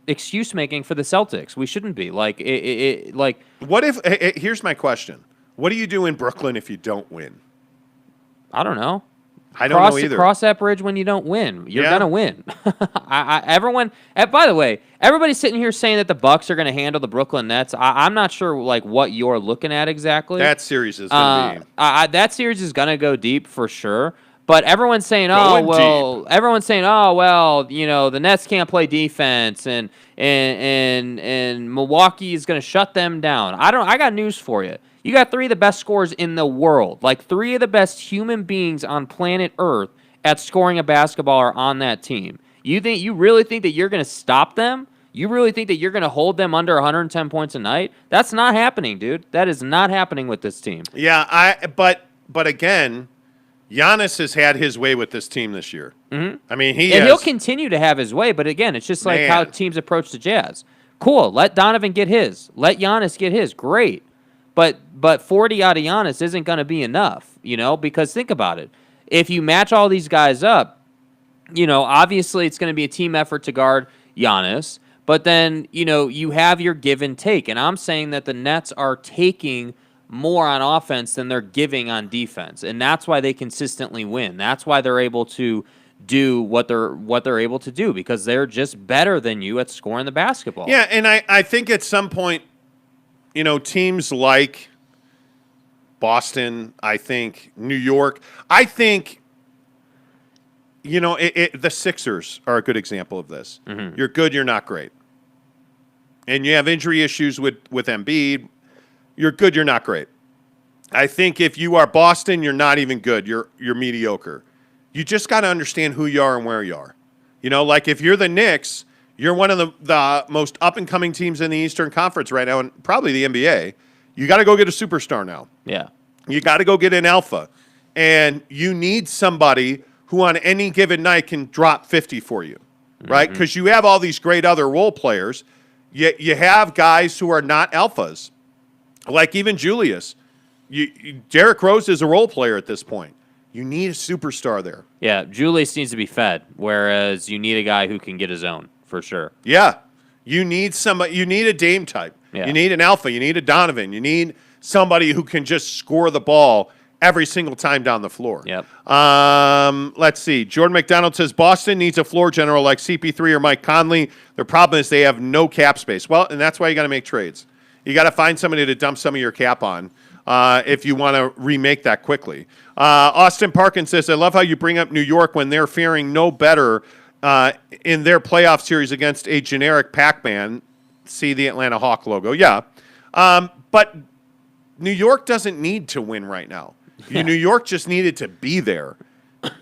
excuse making for the Celtics? We shouldn't be. What if? Here's my question: what do you do in Brooklyn if you don't win? I don't know. I don't know either. Cross that bridge when you don't win. You're Yeah. gonna win. Everyone. By the way, everybody's sitting here saying that the Bucks are gonna handle the Brooklyn Nets. I'm not sure like what you're looking at exactly. That series is going to be. That series is gonna go deep for sure. But everyone's saying, Going everyone's saying, the Nets can't play defense, and Milwaukee is gonna shut them down. I got news for you. You got 3 of the best scorers in the world. Like 3 of the best human beings on planet Earth at scoring a basketball are on that team. You really think that you're going to stop them? You really think that you're going to hold them under 110 points a night? That's not happening, dude. That is not happening with this team. Yeah, but again, Giannis has had his way with this team this year. Mm-hmm. I mean, he'll continue to have his way, but again, it's just like how teams approach the Jazz. Cool, let Donovan get his. Let Giannis get his. Great. But 40 out of Giannis isn't going to be enough, because think about it. If you match all these guys up, obviously it's going to be a team effort to guard Giannis, but then, you have your give and take. And I'm saying that the Nets are taking more on offense than they're giving on defense. And that's why they consistently win. That's why they're able to do what they're able to do, because they're just better than you at scoring the basketball. Yeah, and I think at some point, teams like Boston, I think New York, I think, the Sixers are a good example of this. Mm-hmm. You're good, you're not great. And you have injury issues with Embiid. You're good, you're not great. I think if you are Boston, you're not even good. You're mediocre. You just got to understand who you are and where you are. Like if you're the Knicks, you're one of the most up-and-coming teams in the Eastern Conference right now, and probably the NBA. You got to go get a superstar now. Yeah. You got to go get an alpha. And you need somebody who on any given night can drop 50 for you, right? Because you have all these great other role players. Yet you have guys who are not alphas, like even Julius. Derrick Rose is a role player at this point. You need a superstar there. Yeah, Julius needs to be fed, whereas you need a guy who can get his own. For sure. Yeah. You need somebody. You need a Dame type. Yeah. You need an alpha. You need a Donovan. You need somebody who can just score the ball every single time down the floor. Yep. Let's see. Jordan McDonald says Boston needs a floor general like CP3 or Mike Conley. Their problem is they have no cap space. Well, and that's why you got to make trades. You got to find somebody to dump some of your cap on if you want to remake that quickly. Austin Parkin says, I love how you bring up New York when they're faring no better in their playoff series against a generic Pac-Man. See the Atlanta Hawk logo. Yeah. But New York doesn't need to win right now. New York just needed to be there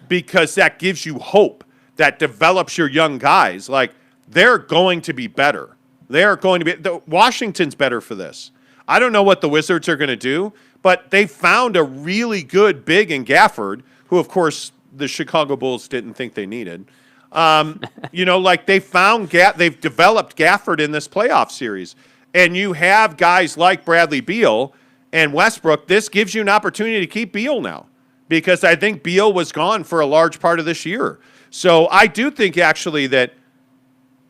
because that gives you hope. That develops your young guys. Like, they're going to be better. They're going to be – Washington's better for this. I don't know what the Wizards are going to do, but they found a really good big in Gafford, who, of course, the Chicago Bulls didn't think they needed. They found they've developed Gafford in this playoff series. And you have guys like Bradley Beal and Westbrook. This gives you an opportunity to keep Beal now because I think Beal was gone for a large part of this year. So I do think actually that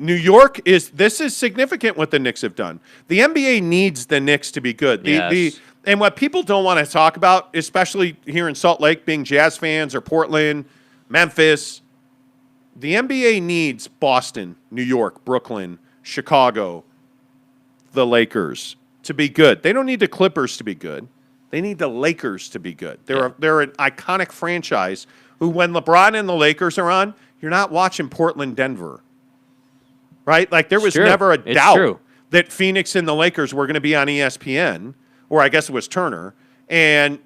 New York this is significant what the Knicks have done. The NBA needs the Knicks to be good. And what people don't want to talk about, especially here in Salt Lake, being Jazz fans or Portland, Memphis, the NBA needs Boston, New York, Brooklyn, Chicago, the Lakers to be good. They don't need the Clippers to be good. They need the Lakers to be good. They're an iconic franchise who, when LeBron and the Lakers are on, you're not watching Portland, Denver. Right? Like, there was never a doubt that Phoenix and the Lakers were going to be on ESPN, or I guess it was Turner, and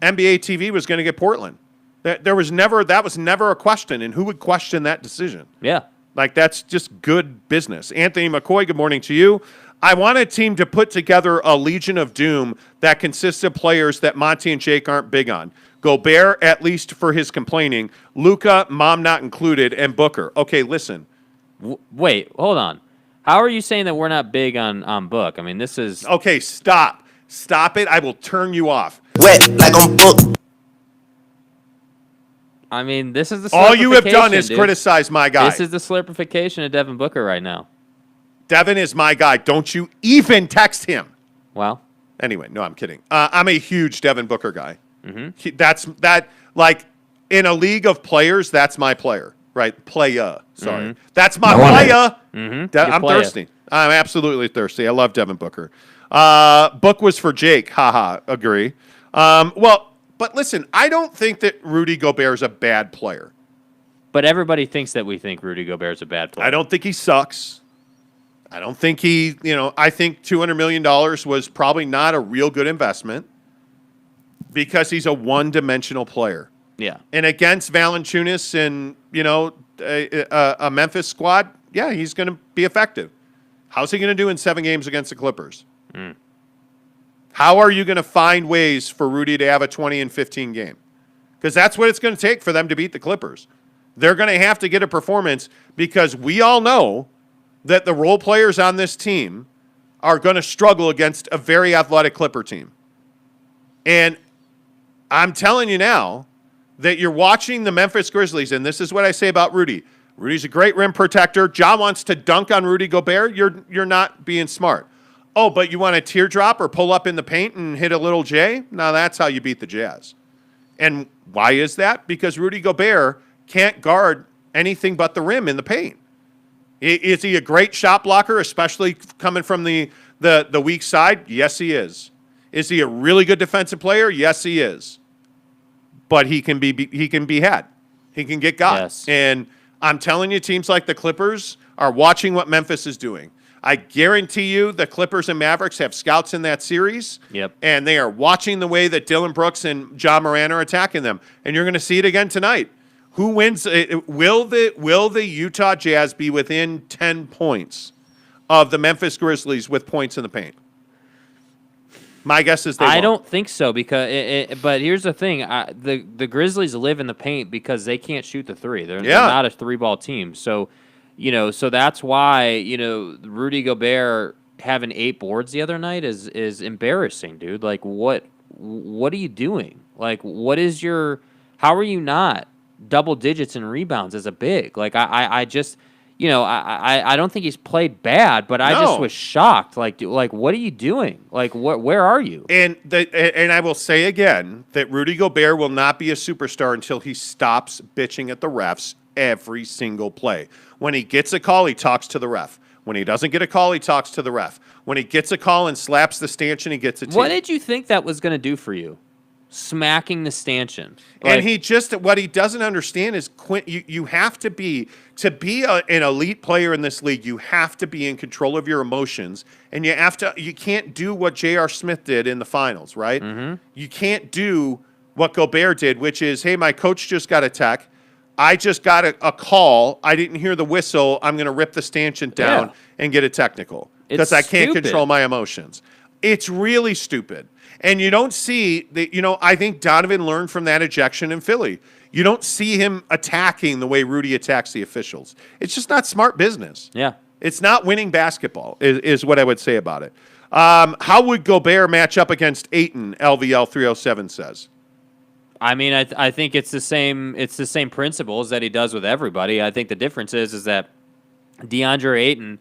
NBA TV was going to get Portland. That was never a question, and who would question that decision? Yeah. Like, that's just good business. Anthony McCoy, good morning to you. I want a team to put together a Legion of Doom that consists of players that Monty and Jake aren't big on. Gobert, at least for his complaining. Luka, mom not included, and Booker. Okay, listen. Wait, hold on. How are you saying that we're not big on Book? I mean, this is... Okay, stop. Stop it. I will turn you off. Wet like on Book. I mean, this is the all you have done is criticize my guy. This is the slurpification of Devin Booker right now. Devin is my guy. Don't you even text him. Well. Anyway, no, I'm kidding. I'm a huge Devin Booker guy. Mm-hmm. in a league of players, that's my player, right? Playa. Sorry. That's my playa. I'm thirsty. I'm absolutely thirsty. I love Devin Booker. Book was for Jake. Haha. Agree. But listen, I don't think that Rudy Gobert is a bad player. But everybody thinks that we think Rudy Gobert is a bad player. I don't think he sucks. I don't think I think $200 million was probably not a real good investment because he's a one-dimensional player. Yeah. And against Valanciunas and, a Memphis squad, yeah, he's going to be effective. How's he going to do in 7 games against the Clippers? How are you going to find ways for Rudy to have a 20 and 15 game? Because that's what it's going to take for them to beat the Clippers. They're going to have to get a performance because we all know that the role players on this team are going to struggle against a very athletic Clipper team. And I'm telling you now that you're watching the Memphis Grizzlies, and this is what I say about Rudy. Rudy's a great rim protector. Ja wants to dunk on Rudy Gobert. You're not being smart. Oh, but you want a teardrop or pull up in the paint and hit a little J? No, that's how you beat the Jazz. And why is that? Because Rudy Gobert can't guard anything but the rim in the paint. Is he a great shot blocker, especially coming from the weak side? Yes, he is. Is he a really good defensive player? Yes, he is. But he can be had. He can get got. Yes. And I'm telling you, teams like the Clippers are watching what Memphis is doing. I guarantee you the Clippers and Mavericks have scouts in that series. Yep. And they are watching the way that Dylan Brooks and John Moran are attacking them. And you're going to see it again tonight. Who wins? Will the Utah Jazz be within 10 points of the Memphis Grizzlies with points in the paint? My guess is they won't. I don't think so because. But here's the thing: the Grizzlies live in the paint because they can't shoot the three. They're not a 3-ball team. So, so that's why Rudy Gobert having 8 boards the other night is embarrassing, dude. Like what are you doing? Like what is your? How are you not double digits in rebounds as a big? Like I just I don't think he's played bad, but I just was shocked. Like what are you doing? Like where are you? And I will say again that Rudy Gobert will not be a superstar until he stops bitching at the refs every single play. When he gets a call, he talks to the ref. When he doesn't get a call, he talks to the ref. When he gets a call and slaps the stanchion, he gets a tee. What did you think that was going to do for you? Smacking the stanchion. And what he doesn't understand is you have to be an elite player in this league. You have to be in control of your emotions, and you can't do what J.R. Smith did in the finals, right? Mm-hmm. You can't do what Gobert did, which is, hey, my coach just got a tech. I just got a call. I didn't hear the whistle. I'm going to rip the stanchion down and get a technical because I can't control my emotions. It's really stupid. And you don't see that, I think Donovan learned from that ejection in Philly. You don't see him attacking the way Rudy attacks the officials. It's just not smart business. Yeah. It's not winning basketball, is what I would say about it. How would Gobert match up against Ayton, LVL 307 says? I mean, I think it's the same principles that he does with everybody. I think the difference is that DeAndre Ayton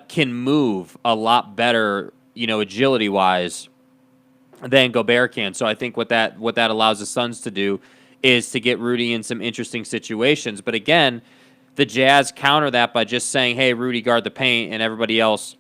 can move a lot better, agility-wise, than Gobert can. So I think what that allows the Suns to do is to get Rudy in some interesting situations. But again, the Jazz counter that by just saying, hey, Rudy, guard the paint, and everybody else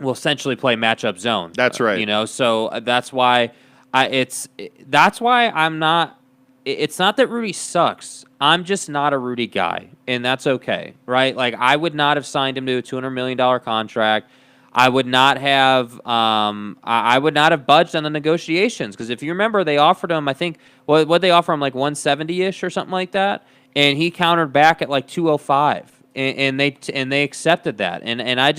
will essentially play matchup zone. That's right. So that's why I'm not – it's not that Rudy sucks. I'm just not a Rudy guy, and that's okay, right? Like, I would not have signed him to a $200 million contract. I would not have budged on the negotiations because if you remember, they offered him, I think, what they offer him, like 170-ish or something like that, and he countered back at like 205, and they accepted that, and I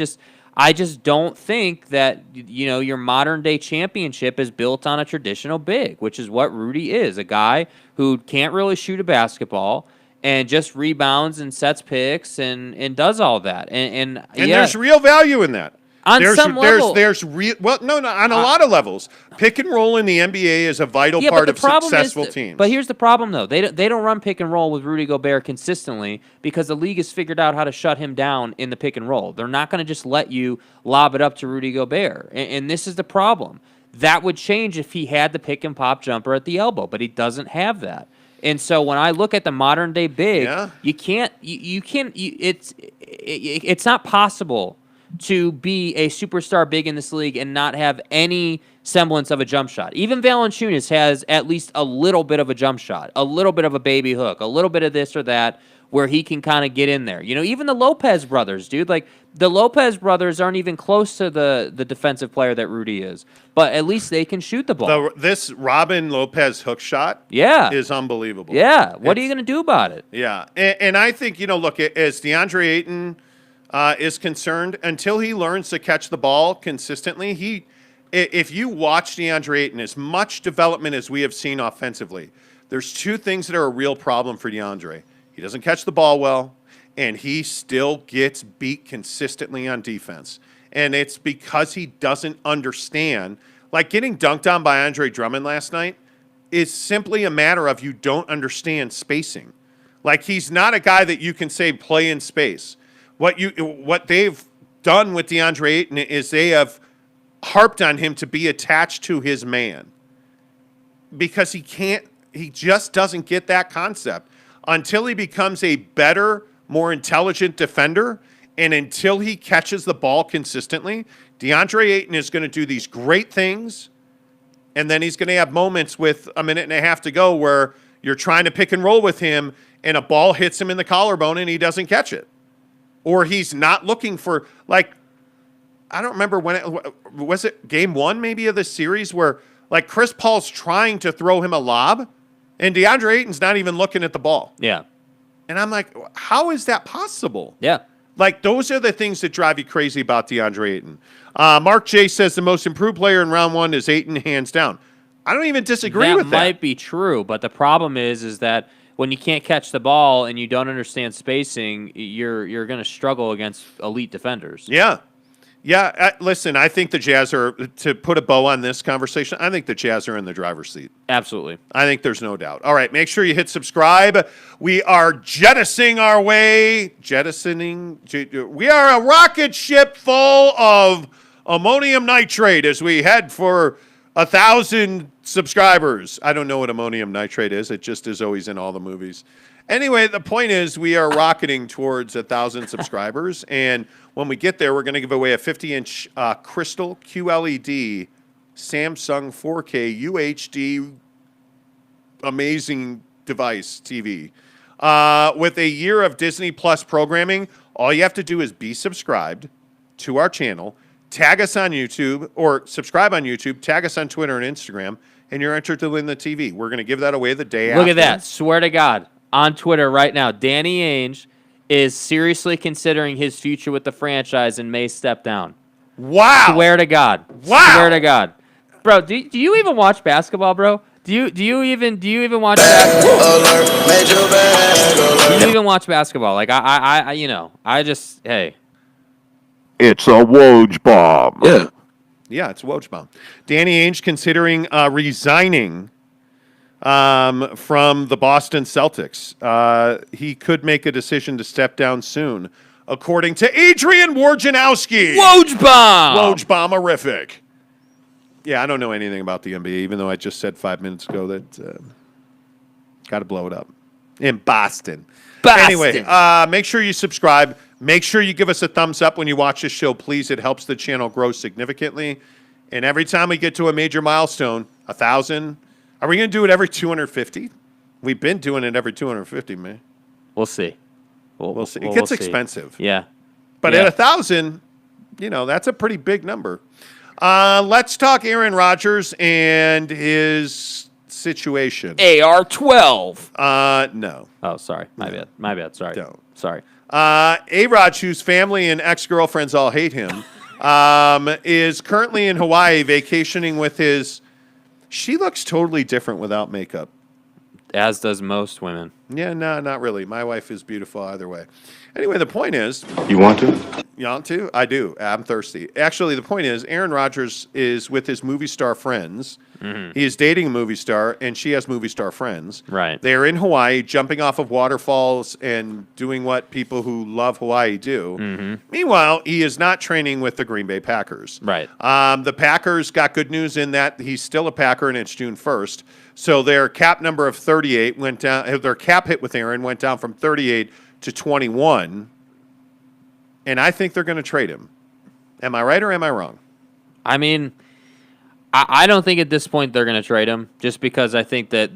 just don't think that your modern day championship is built on a traditional big, which is what Rudy is, a guy who can't really shoot a basketball and just rebounds and sets picks and does all that, and there's real value in that. On some level. On a lot of levels. Pick and roll in the NBA is a vital part of successful teams. But here's the problem, though. They don't run pick and roll with Rudy Gobert consistently because the league has figured out how to shut him down in the pick and roll. They're not going to just let you lob it up to Rudy Gobert. And this is the problem. That would change if he had the pick and pop jumper at the elbow, but he doesn't have that. And so when I look at the modern day big, Yeah. it's not possible to be a superstar big in this league and not have any semblance of a jump shot. Even Valanciunas has at least a little bit of a jump shot, a little bit of a baby hook, a little bit of this or that where he can kind of get in there. You know, even the Lopez brothers, dude. Like, the Lopez brothers aren't even close to the defensive player that Rudy is, but at least they can shoot the ball. This Robin Lopez hook shot is unbelievable. Yeah. What are you going to do about it? Yeah. And I think, look, as DeAndre Ayton is concerned, until he learns to catch the ball consistently, if you watch DeAndre Ayton, as much development as we have seen offensively, there's two things that are a real problem for DeAndre. He doesn't catch the ball well, and he still gets beat consistently on defense. And it's because he doesn't understand. Like, getting dunked on by Andre Drummond last night is simply a matter of you don't understand spacing. Like, he's not a guy that you can say play in space. What they've done with DeAndre Ayton is they have harped on him to be attached to his man because he just doesn't get that concept until he becomes a better, more intelligent defender, and until he catches the ball consistently. DeAndre Ayton is going to do these great things, and then he's going to have moments with a minute and a half to go where you're trying to pick and roll with him, and a ball hits him in the collarbone and he doesn't catch it. Or he's not looking for, like, I don't remember was it game 1 maybe of the series where, like, Chris Paul's trying to throw him a lob, and DeAndre Ayton's not even looking at the ball. Yeah. And I'm like, how is that possible? Yeah. Like, those are the things that drive you crazy about DeAndre Ayton. Mark J says the most improved player in round 1 is Ayton, hands down. I don't even disagree with that. That might be true, but the problem is that when you can't catch the ball and you don't understand spacing, you're going to struggle against elite defenders. Yeah. Yeah, listen, I think the Jazz are, to put a bow on this conversation, I think the Jazz are in the driver's seat. Absolutely. I think there's no doubt. All right, make sure you hit subscribe. We are jettisoning our way. We are a rocket ship full of ammonium nitrate as we head for 1,000 subscribers. I don't know what ammonium nitrate is. It just is always in all the movies. Anyway, the point is we are rocketing towards 1,000 subscribers, and when we get there, we're going to give away a 50-inch crystal QLED Samsung 4K UHD amazing device TV with a year of Disney Plus programming. All you have to do is be subscribed to our channel, tag us on YouTube, or subscribe on YouTube, tag us on Twitter and Instagram, and you're entered to win the TV. We're going to give that away the day after. Look at that. Swear to God. On Twitter right now, Danny Ainge is seriously considering his future with the franchise and may step down. Wow. Swear to God. Wow. Swear to God. Bro, do you even watch basketball, bro? Do you even watch basketball? Do you even watch basketball? Like I just, hey. It's a Woj bomb. Yeah. Yeah, it's Woj-bomb. Danny Ainge considering resigning from the Boston Celtics. He could make a decision to step down soon, according to Adrian Wojnarowski. Woj-bomb! Woj-bomb-erific. Yeah, I don't know anything about the NBA, even though I just said 5 minutes ago that got to blow it up in Boston. Anyway, make sure you subscribe. Make sure you give us a thumbs up when you watch this show, please. It helps the channel grow significantly. And every time we get to a major milestone, 1,000, are we going to do it every 250? We've been doing it every 250, man. We'll see. We'll see. It gets expensive. Yeah. But at 1,000, that's a pretty big number. Let's talk Aaron Rodgers and his situation. AR-12. No. Oh, sorry. My bad. Sorry. Don't. Sorry. A-Rod, whose family and ex-girlfriends all hate him, is currently in Hawaii vacationing with his... She looks totally different without makeup. As does most women. Yeah, no, not really. My wife is beautiful either way. Anyway, the point is... You want to? You want to? I do. I'm thirsty. Actually, the point is Aaron Rodgers is with his movie star friends He is dating a movie star, and she has movie star friends. Right. They are in Hawaii, jumping off of waterfalls and doing what people who love Hawaii do. Meanwhile, he is not training with the Green Bay Packers. Right. The Packers got good news in that he's still a Packer, and it's June 1st. So their cap number of 38 went down. Their cap hit with Aaron went down from 38 to 21. And I think they're going to trade him. Am I right or am I wrong? I mean, I don't think at this point they're going to trade him, just because I think that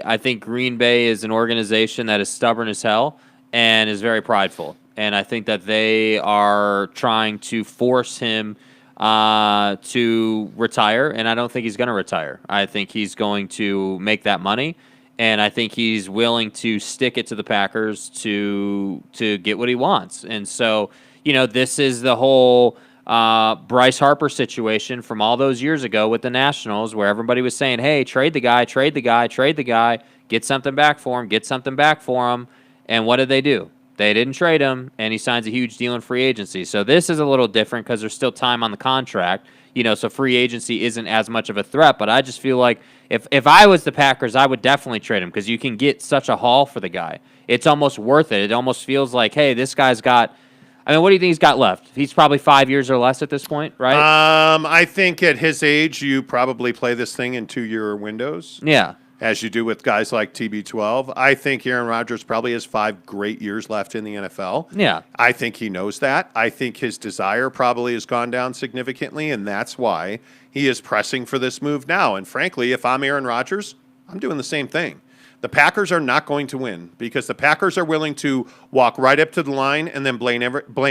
I think Green Bay is an organization that is stubborn as hell and is very prideful. And I think that they are trying to force him to retire, and I don't think he's going to retire. I think he's going to make that money, and I think he's willing to stick it to the Packers to get what he wants. And so, this is the whole Bryce Harper situation from all those years ago with the Nationals, where everybody was saying, hey, trade the guy, get something back for him, and what did they do? They didn't trade him, and he signs a huge deal in free agency. So this is a little different because there's still time on the contract, so free agency isn't as much of a threat. But I just feel like if I was the Packers, I would definitely trade him because you can get such a haul for the guy. It's almost worth it. It almost feels like, hey, this guy's got – I mean, what do you think he's got left? He's probably 5 years or less at this point, right? I think at his age, you probably play this thing in 2-year windows. Yeah. As you do with guys like TB12. I think Aaron Rodgers probably has 5 great years left in the NFL. Yeah. I think he knows that. I think his desire probably has gone down significantly, and that's why he is pressing for this move now. And frankly, if I'm Aaron Rodgers, I'm doing the same thing. The Packers are not going to win because the Packers are willing to walk right up to the line and then blame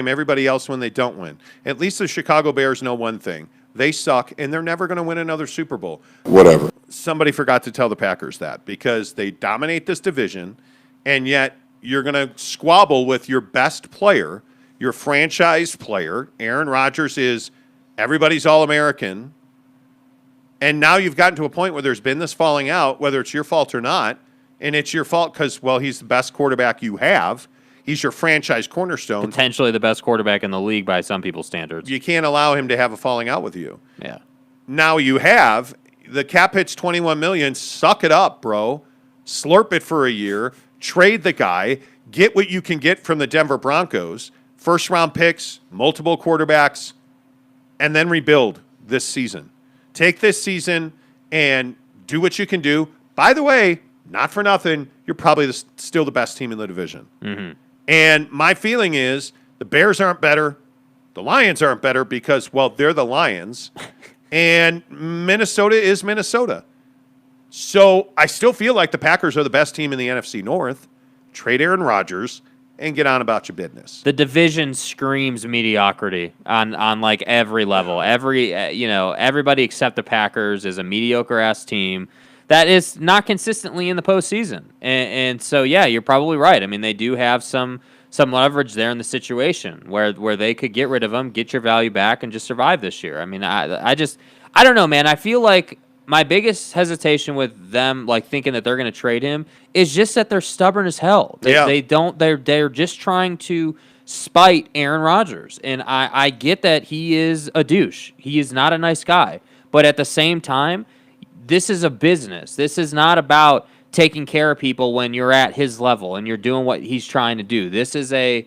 everybody else when they don't win. At least the Chicago Bears know one thing. They suck, and they're never going to win another Super Bowl. Whatever. Somebody forgot to tell the Packers that because they dominate this division, and yet you're going to squabble with your best player, your franchise player. Aaron Rodgers is everybody's All-American, and now you've gotten to a point where there's been this falling out, whether it's your fault or not, and it's your fault because, well, he's the best quarterback you have. He's your franchise cornerstone. Potentially the best quarterback in the league by some people's standards. You can't allow him to have a falling out with you. Yeah. Now you have the cap hits $21 million. Suck it up, bro. Slurp it for a year. Trade the guy. Get what you can get from the Denver Broncos. First round picks, multiple quarterbacks, and then rebuild this season. Take this season and do what you can do. By the way, not for nothing, you're probably still the best team in the division. Mm-hmm. And my feeling is the Bears aren't better. The Lions aren't better because, well, they're the Lions. And Minnesota is Minnesota. So I still feel like the Packers are the best team in the NFC North. Trade Aaron Rodgers and get on about your business. The division screams mediocrity on like every level. Everybody except the Packers is a mediocre-ass team that is not consistently in the postseason. And so, yeah, you're probably right. I mean, they do have some leverage there in the situation where they could get rid of them, get your value back, and just survive this year. I mean, I don't know, man. I feel like my biggest hesitation with them, like thinking that they're going to trade him, is just that they're stubborn as hell. They're just trying to spite Aaron Rodgers. And I get that he is a douche. He is not a nice guy. But at the same time, this is a business. This is not about taking care of people when you're at his level and you're doing what he's trying to do. This is a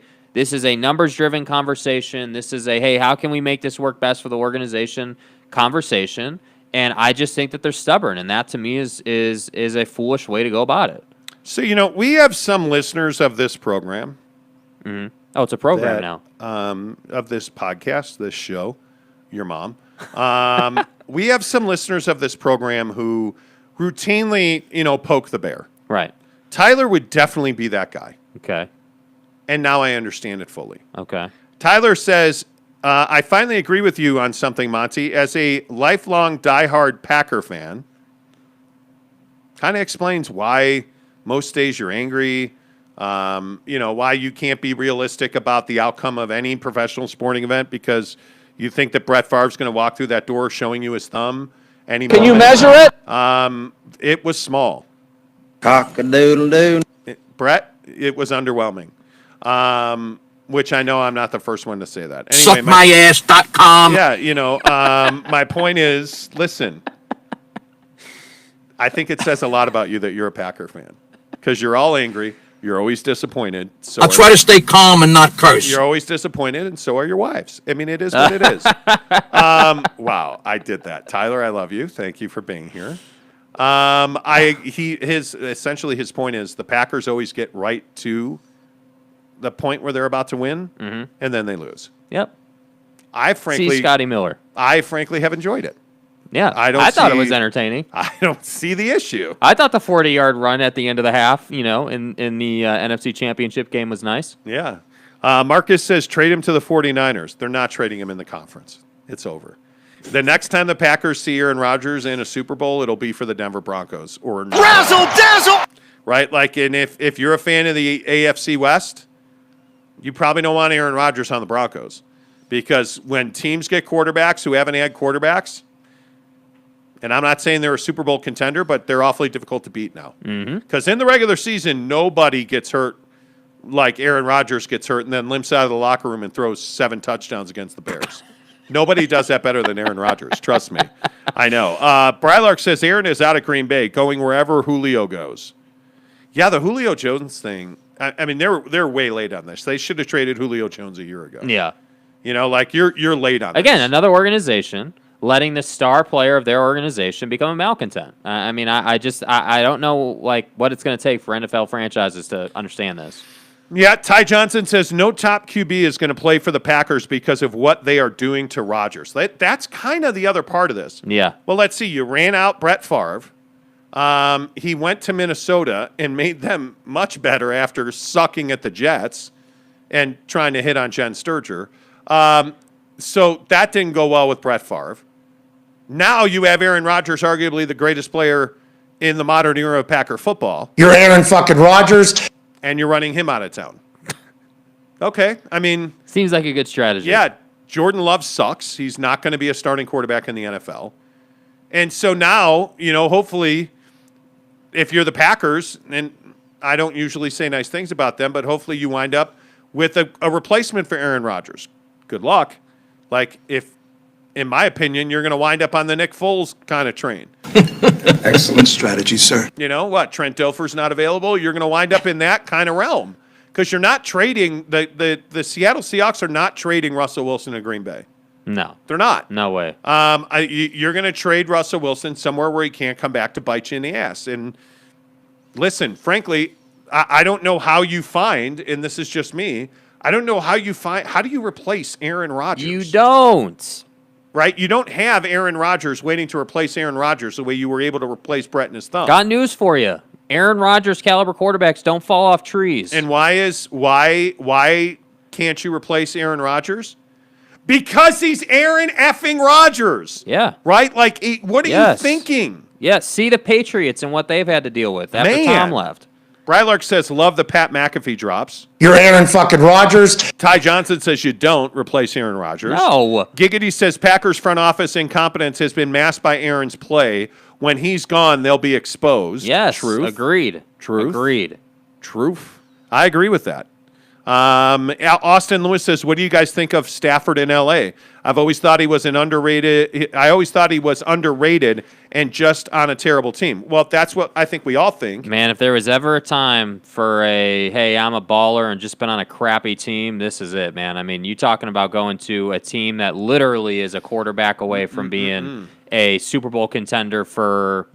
numbers-driven conversation. This is a, hey, how can we make this work best for the organization conversation? And I just think that they're stubborn, and that to me is a foolish way to go about it. So, we have some listeners of this program. Mm-hmm. Oh, it's a program now. Of this podcast, this show, your mom. We have some listeners of this program who routinely, poke the bear. Right. Tyler would definitely be that guy. Okay. And now I understand it fully. Okay. Tyler says, I finally agree with you on something, Monty. As a lifelong diehard Packer fan, kind of explains why most days you're angry, why you can't be realistic about the outcome of any professional sporting event because you think that Brett Favre's going to walk through that door showing you his thumb any moment. Can you measure it? It was small. Cock-a-doodle-doo. Brett, it was underwhelming. Which I know I'm not the first one to say that. Anyway, Suckmyass.com. Yeah, my point is, listen, I think it says a lot about you that you're a Packer fan because you're all angry. You're always disappointed. So I'll try to stay calm and not curse. You're always disappointed, and so are your wives. I mean, it is what it is. Wow, I did that. Tyler, I love you. Thank you for being here. Essentially his point is the Packers always get right to the point where they're about to win, and then they lose. Yep. See Scotty Miller. I frankly have enjoyed it. Yeah, I thought it was entertaining. I don't see the issue. I thought the 40-yard run at the end of the half, in the NFC Championship game was nice. Yeah. Marcus says trade him to the 49ers. They're not trading him in the conference. It's over. The next time the Packers see Aaron Rodgers in a Super Bowl, it'll be for the Denver Broncos. Or Razzle dazzle! right? Like, and if you're a fan of the AFC West, you probably don't want Aaron Rodgers on the Broncos. Because when teams get quarterbacks who haven't had quarterbacks, and I'm not saying they're a Super Bowl contender, but they're awfully difficult to beat now. Because in the regular season, nobody gets hurt like Aaron Rodgers gets hurt and then limps out of the locker room and throws 7 touchdowns against the Bears. Nobody does that better than Aaron Rodgers. Trust me. I know. Brylark says Aaron is out of Green Bay, going wherever Julio goes. Yeah, the Julio Jones thing, I mean, they're way late on this. They should have traded Julio Jones a year ago. Yeah. Like you're late on this. Again, another organization letting the star player of their organization become a malcontent. I mean, I don't know like what it's going to take for NFL franchises to understand this. Yeah, Ty Johnson says no top QB is going to play for the Packers because of what they are doing to Rodgers. That's kind of the other part of this. Yeah. Well, let's see. You ran out Brett Favre. He went to Minnesota and made them much better after sucking at the Jets and trying to hit on Jen Sturger. So that didn't go well with Brett Favre. Now you have Aaron Rodgers, arguably the greatest player in the modern era of Packer football. You're Aaron fucking Rodgers. And you're running him out of town. Okay, I mean... Seems like a good strategy. Yeah, Jordan Love sucks. He's not going to be a starting quarterback in the NFL. And so now, hopefully, if you're the Packers, and I don't usually say nice things about them, but hopefully you wind up with a replacement for Aaron Rodgers. Good luck. Like, in my opinion, you're going to wind up on the Nick Foles kind of train. Excellent strategy, sir. You know what? Trent Dilfer's not available. You're going to wind up in that kind of realm because you're not trading the Seattle Seahawks are not trading Russell Wilson to Green Bay. No, they're not. No way. You're going to trade Russell Wilson somewhere where he can't come back to bite you in the ass. And listen, frankly, I don't know how you find, and this is just me. I don't know how do you replace Aaron Rodgers? You don't. Right? You don't have Aaron Rodgers waiting to replace Aaron Rodgers the way you were able to replace Brett and his thumb. Got news for you. Aaron Rodgers caliber quarterbacks don't fall off trees. And why can't you replace Aaron Rodgers? Because he's Aaron effing Rodgers. Yeah. Right? Like, what are you thinking? Yeah, see the Patriots and what they've had to deal with after Tom left. Brylark says, love the Pat McAfee drops. You're Aaron fucking Rodgers. Ty Johnson says you don't replace Aaron Rodgers. No. Giggity says Packers front office incompetence has been masked by Aaron's play. When he's gone, they'll be exposed. Yes. Truth. Agreed. Truth. Agreed. Truth. I agree with that. Austin Lewis says, what do you guys think of Stafford in L.A.? I've always thought he was underrated and just on a terrible team. Well, that's what I think we all think. Man, if there was ever a time for hey, I'm a baller and just been on a crappy team, this is it, man. I mean, you talking about going to a team that literally is a quarterback away from being a Super Bowl contender for,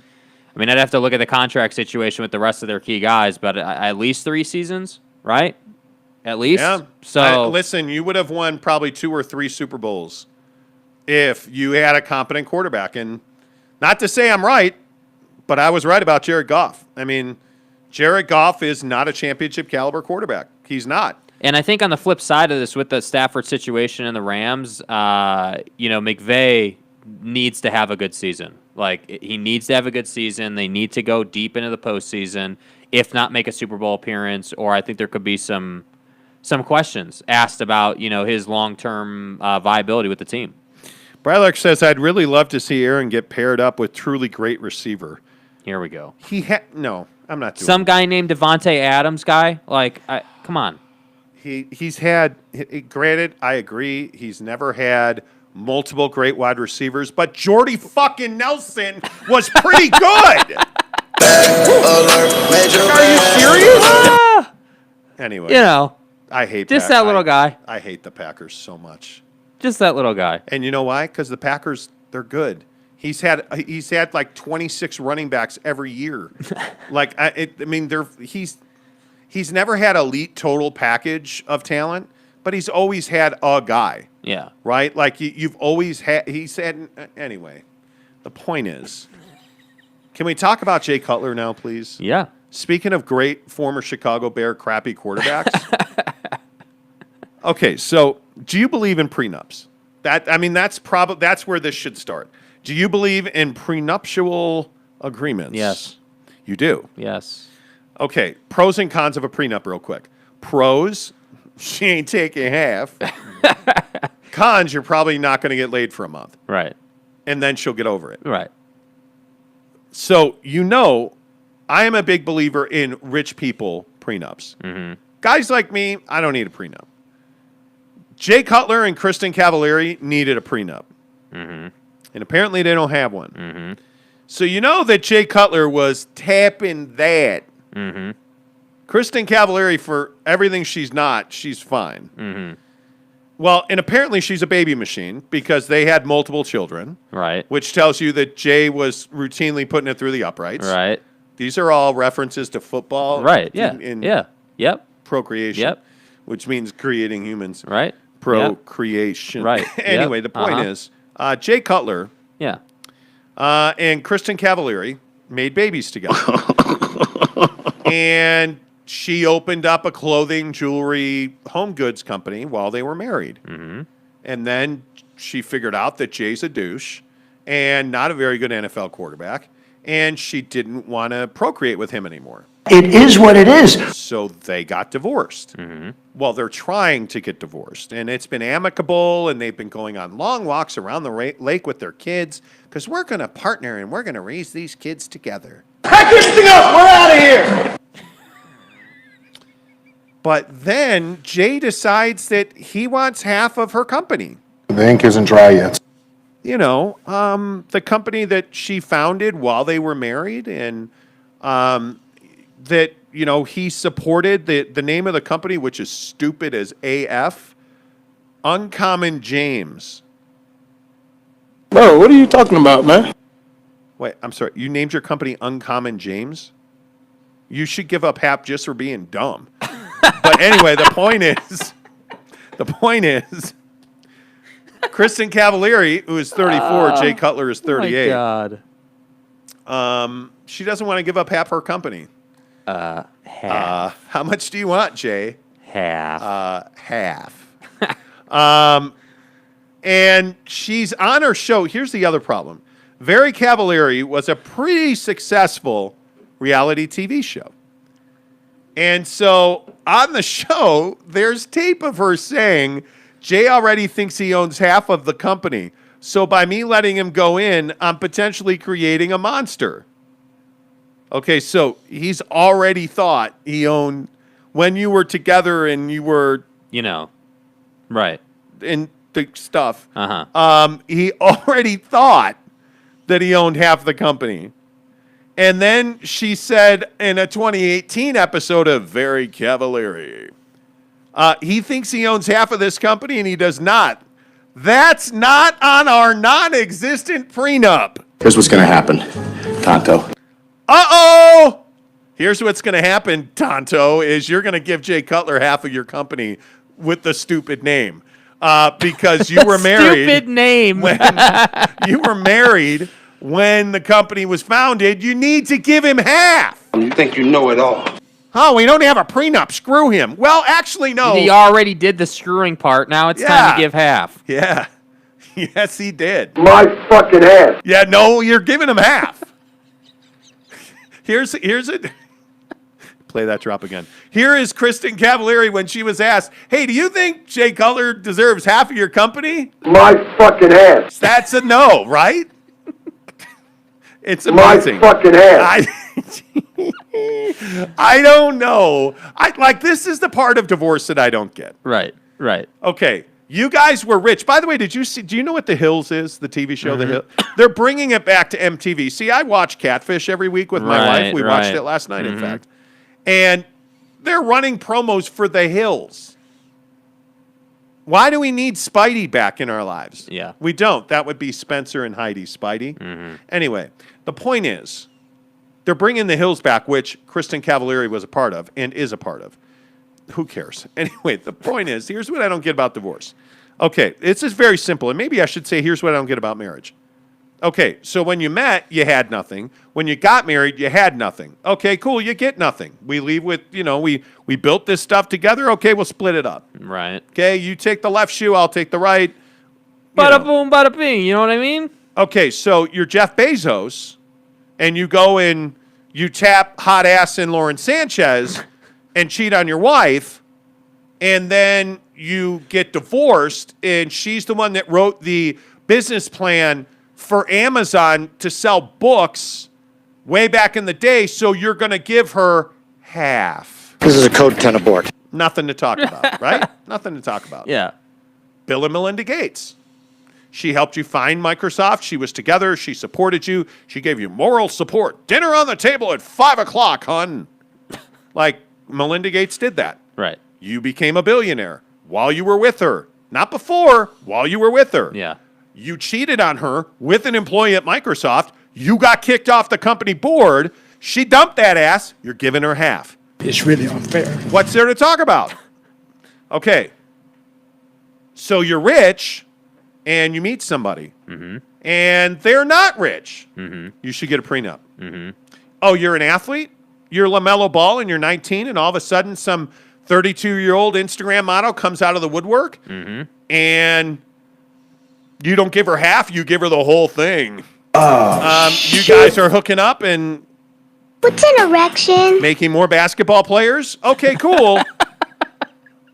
I mean, I'd have to look at the contract situation with the rest of their key guys, but at least 3 seasons, right? At least. Yeah. So listen, you would have won probably 2 or 3 Super Bowls if you had a competent quarterback. And not to say I'm right, but I was right about Jared Goff. I mean, Jared Goff is not a championship caliber quarterback. He's not. And I think on the flip side of this, with the Stafford situation and the Rams, McVay needs to have a good season. Like, he needs to have a good season. They need to go deep into the postseason, if not make a Super Bowl appearance, or I think there could be some questions asked about, his long-term viability with the team. Brylark says, I'd really love to see Aaron get paired up with truly great receiver. Here we go. No, I'm not doing some guy named Devontae Adams guy? Come on. He's had, granted, I agree, he's never had multiple great wide receivers, but Jordy fucking Nelson was pretty good. Are you serious? Anyway, You know, I hate just that little guy. I hate the Packers so much. Just that little guy. And you know why? Because the Packers, they're good. He's had like 26 running backs every year. He's never had elite total package of talent, but he's always had a guy. Yeah. Right? Like you've always had. He said anyway. The point is, can we talk about Jay Cutler now, please? Yeah. Speaking of great former Chicago Bear crappy quarterbacks. Okay, so do you believe in prenups? That's where this should start. Do you believe in prenuptial agreements? Yes. You do? Yes. Okay, pros and cons of a prenup real quick. Pros, she ain't taking half. Cons, you're probably not going to get laid for a month. Right. And then she'll get over it. Right. So, I am a big believer in rich people prenups. Mm-hmm. Guys like me, I don't need a prenup. Jay Cutler and Kristen Cavallari needed a prenup. Mm-hmm. And apparently they don't have one. Mm-hmm. So you know that Jay Cutler was tapping that. Mm-hmm. Kristen Cavallari, for everything she's not, she's fine. Mm-hmm. Well, and apparently she's a baby machine because they had multiple children. Right. Which tells you that Jay was routinely putting it through the uprights. Right. These are all references to football. Right. Yeah. In Yep. procreation. Yep. Which means creating humans. Right. Procreation. Right. Anyway, Yep. the point is, Jay Cutler Yeah. and Kristen Cavallari made babies together. And she opened up a clothing, jewelry, home goods company while they were married. Mm-hmm. And then she figured out that Jay's a douche and not a very good NFL quarterback. And she didn't want to procreate with him anymore. It is what it is. So they got divorced. Mm-hmm. Well, they're trying to get divorced. And it's been amicable, and they've been going on long walks around the lake with their kids because we're going to partner and we're going to raise these kids together. Pack this thing up. We're out of here. But then Jay decides that he wants half of her company. The ink isn't dry yet. The company that she founded while they were married, and that, he supported the name of the company, which is stupid as AF, Uncommon James. Bro, what are you talking about, man? Wait, I'm sorry. You named your company Uncommon James? You should give up half just for being dumb. But anyway, the point is, Kristen Cavallari, who is 34, Jay Cutler is 38. Oh my God. She doesn't want to give up half her company. Half. How much do you want, Jay? Half. Half. And she's on her show. Here's the other problem. Very Cavallari was a pretty successful reality TV show. And so on the show, there's tape of her saying, Jay already thinks he owns half of the company. So by me letting him go in, I'm potentially creating a monster. Okay, so he's already thought he owned, when you were together and you were... Right. In the stuff. Uh-huh. He already thought that he owned half the company. And then she said in a 2018 episode of Very Cavallari, he thinks he owns half of this company and he does not. That's not on our non-existent prenup. Here's what's going to happen, Tonto. Uh-oh! Here's what's going to happen, Tonto, is you're going to give Jay Cutler half of your company with the stupid name. Because you were married. Stupid name. When you were married when the company was founded, you need to give him half. You think you know it all. Oh, we don't have a prenup. Screw him. Well, actually, no. He already did the screwing part. Now it's time to give half. Yeah. Yes, he did. My fucking ass. Yeah, no, you're giving him half. Here's it. Play that drop again. Here is Kristen Cavallari when she was asked, hey, do you think Jay Cutler deserves half of your company? My fucking ass. That's a no, right? It's My amazing. fucking ass. I don't know. This is the part of divorce that I don't get. Right. Okay, You guys were rich. By the way, do you know what The Hills is, the TV show The Hills? They're bringing it back to MTV. See, I watch Catfish every week with my wife. We watched it last night, in fact. And they're running promos for The Hills. Why do we need Spidey back in our lives? Yeah. We don't. That would be Spencer and Heidi Spidey. Anyway, the point is, they're bringing The Hills back, which Kristen Cavallari was a part of and is a part of. Who cares? Anyway, the point is, here's what I don't get about divorce. Okay, this is very simple, and maybe I should say, here's what I don't get about marriage. Okay, so when you met, you had nothing. When you got married, you had nothing. Okay, cool, you get nothing. We leave with, we built this stuff together. Okay, we'll split it up. Right. Okay, you take the left shoe, I'll take the right. Bada boom, bada bing. You know what I mean? Okay, so you're Jeff Bezos, and you go and you tap hot ass in Lauren Sanchez and cheat on your wife, and then you get divorced, and she's the one that wrote the business plan for Amazon to sell books way back in the day, so you're going to give her half. This is a code 10 abort. Nothing to talk about, right? Nothing to talk about. Yeah. Bill and Melinda Gates. She helped you find Microsoft. She was together. She supported you. She gave you moral support. Dinner on the table at 5 o'clock, hon. Like, Melinda Gates did that. Right. You became a billionaire while you were with her. Not before, while you were with her. Yeah. You cheated on her with an employee at Microsoft. You got kicked off the company board. She dumped that ass. You're giving her half. It's really unfair. What's there to talk about? Okay. So you're rich, and you meet somebody, and they're not rich. You should get a prenup. Oh, you're an athlete? You're LaMelo Ball, and you're 19, and all of a sudden some 32-year-old Instagram model comes out of the woodwork, and you don't give her half, you give her the whole thing. You guys are hooking up and what's an erection? Making more basketball players? Okay, cool.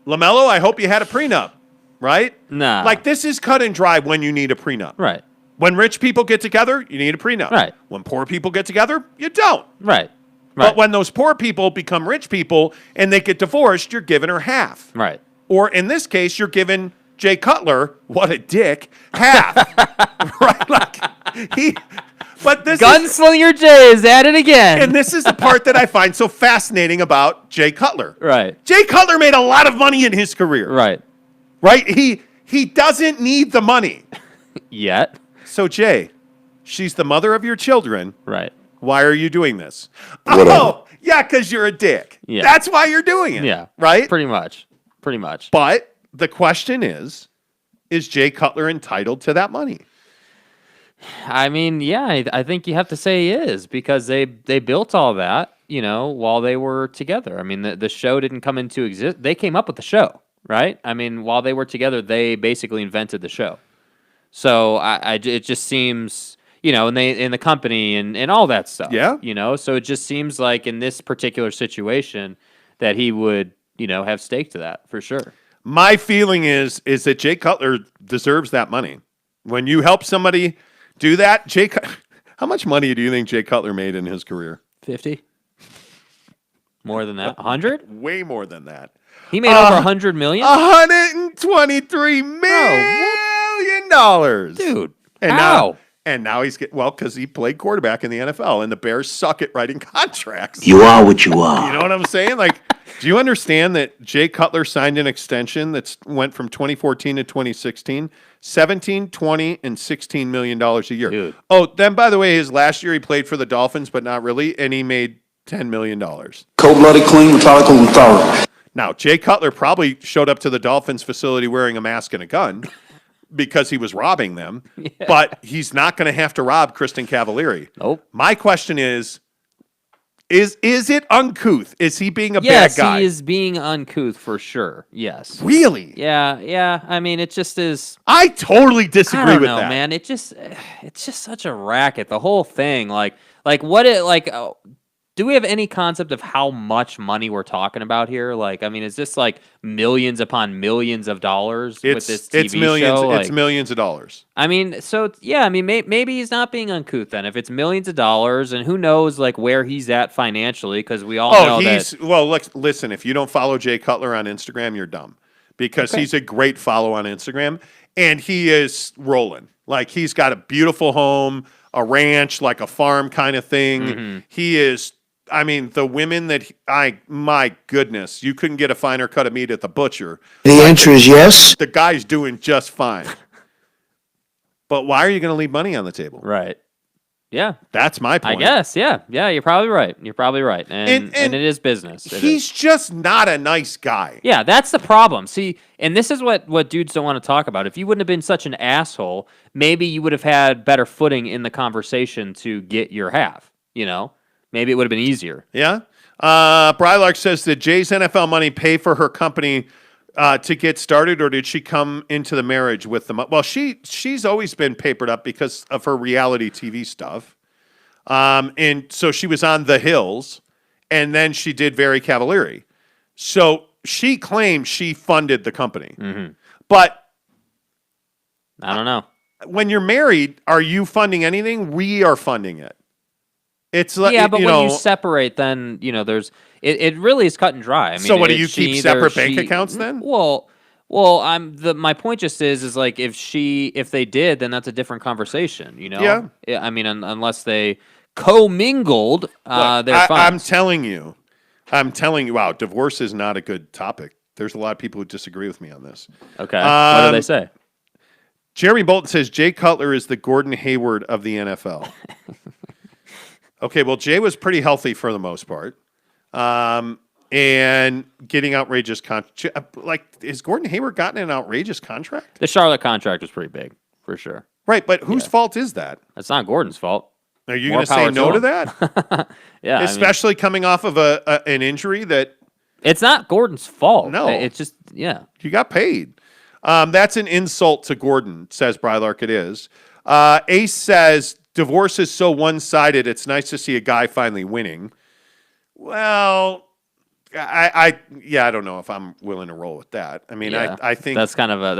LaMelo, I hope you had a prenup, right? Nah. Like, this is cut and dry when you need a prenup. Right. When rich people get together, you need a prenup. Right. When poor people get together, you don't. Right. But when those poor people become rich people and they get divorced, you're giving her half. Right. Or in this case, you're giving Jay Cutler, what a dick, half. Right? Like, but this Gunslinger Jay is at it again. And this is the part that I find so fascinating about Jay Cutler. Right. Jay Cutler made a lot of money in his career. Right. Right? He doesn't need the money. Yet. So, Jay, she's the mother of your children. Right. Why are you doing this? Whatever. Oh, yeah, because you're a dick. Yeah. That's why you're doing it. Yeah. Right? Pretty much. But the question is Jay Cutler entitled to that money? I mean, yeah, I think you have to say he is, because they built all that, while they were together. I mean, the show didn't come into exist. They came up with the show, right? I mean, while they were together, they basically invented the show. So it just seems, and they in the company and all that stuff. Yeah. So it just seems like in this particular situation that he would, have stake to that for sure. My feeling is that Jay Cutler deserves that money. When you help somebody do that, how much money do you think Jay Cutler made in his career? 50? More than that? 100? Way more than that. He made over 100 million? $123 million. Dude, and how? Now he's because he played quarterback in the NFL, and the Bears suck at writing contracts. You are what you are. You know what I'm saying? Like, do you understand that Jay Cutler signed an extension that went from 2014 to 2016, 17, 20, and $16 million a year? Dude. Oh, then by the way, his last year he played for the Dolphins, but not really, and he made $10 million. Cold-blooded, clean, methodical, and thorough. Now, Jay Cutler probably showed up to the Dolphins facility wearing a mask and a gun because he was robbing them, but he's not going to have to rob Kristen Cavallari. Nope. My question is it uncouth? Is he being a bad guy? Yes, he is being uncouth for sure. Yes. Really? Yeah. I mean, it just is. I totally disagree I don't with know, that. man. It's just such a racket. The whole thing, do we have any concept of how much money we're talking about here? Like, I mean, is this like millions upon millions of dollars with this TV it's millions, show? It's millions of dollars. I mean, so yeah, I mean, maybe he's not being uncouth then. If it's millions of dollars, and who knows, like where he's at financially, because we all know that. Well, listen. If you don't follow Jay Cutler on Instagram, you're dumb, because he's a great follow on Instagram, and he is rolling. Like, he's got a beautiful home, a ranch, like a farm kind of thing. He is, I mean, the women that my goodness, you couldn't get a finer cut of meat at the butcher. The answer is yes. The guy's doing just fine. But why are you going to leave money on the table? Right. Yeah. That's my point. I guess. Yeah. Yeah. You're probably right. And it is business. He's just not a nice guy. Yeah. That's the problem. See, and this is what dudes don't want to talk about. If you wouldn't have been such an asshole, maybe you would have had better footing in the conversation to get your half, you know? Maybe it would have been easier. Yeah. Brylark says, did Jay's NFL money pay for her company to get started, or did she come into the marriage with the money? Well, she's always been papered up because of her reality TV stuff. And so she was on The Hills, and then she did Very Cavalieri. So she claimed she funded the company. But I don't know. When you're married, are you funding anything? We are funding it. It's like, but when you separate, then there's it really is cut and dry. I mean, so what do you keep separate bank accounts then? Well, my point just is like if they did, then that's a different conversation. Yeah. I mean, unless they commingled their funds. I'm telling you. Wow, divorce is not a good topic. There's a lot of people who disagree with me on this. Okay, what do they say? Jeremy Bolton says Jay Cutler is the Gordon Hayward of the NFL. Okay, well, Jay was pretty healthy for the most part. And getting outrageous has Gordon Hayward gotten an outrageous contract? The Charlotte contract was pretty big, for sure. Right, but whose fault is that? That's not Gordon's fault. Are you going to say no to that? Yeah. Especially coming off of an injury that... It's not Gordon's fault. No. It's just, yeah. You got paid. That's an insult to Gordon, says Brylark it is. Ace says... Divorce is so one-sided, it's nice to see a guy finally winning. Well, I don't know if I'm willing to roll with that. I mean, I think that's kind of a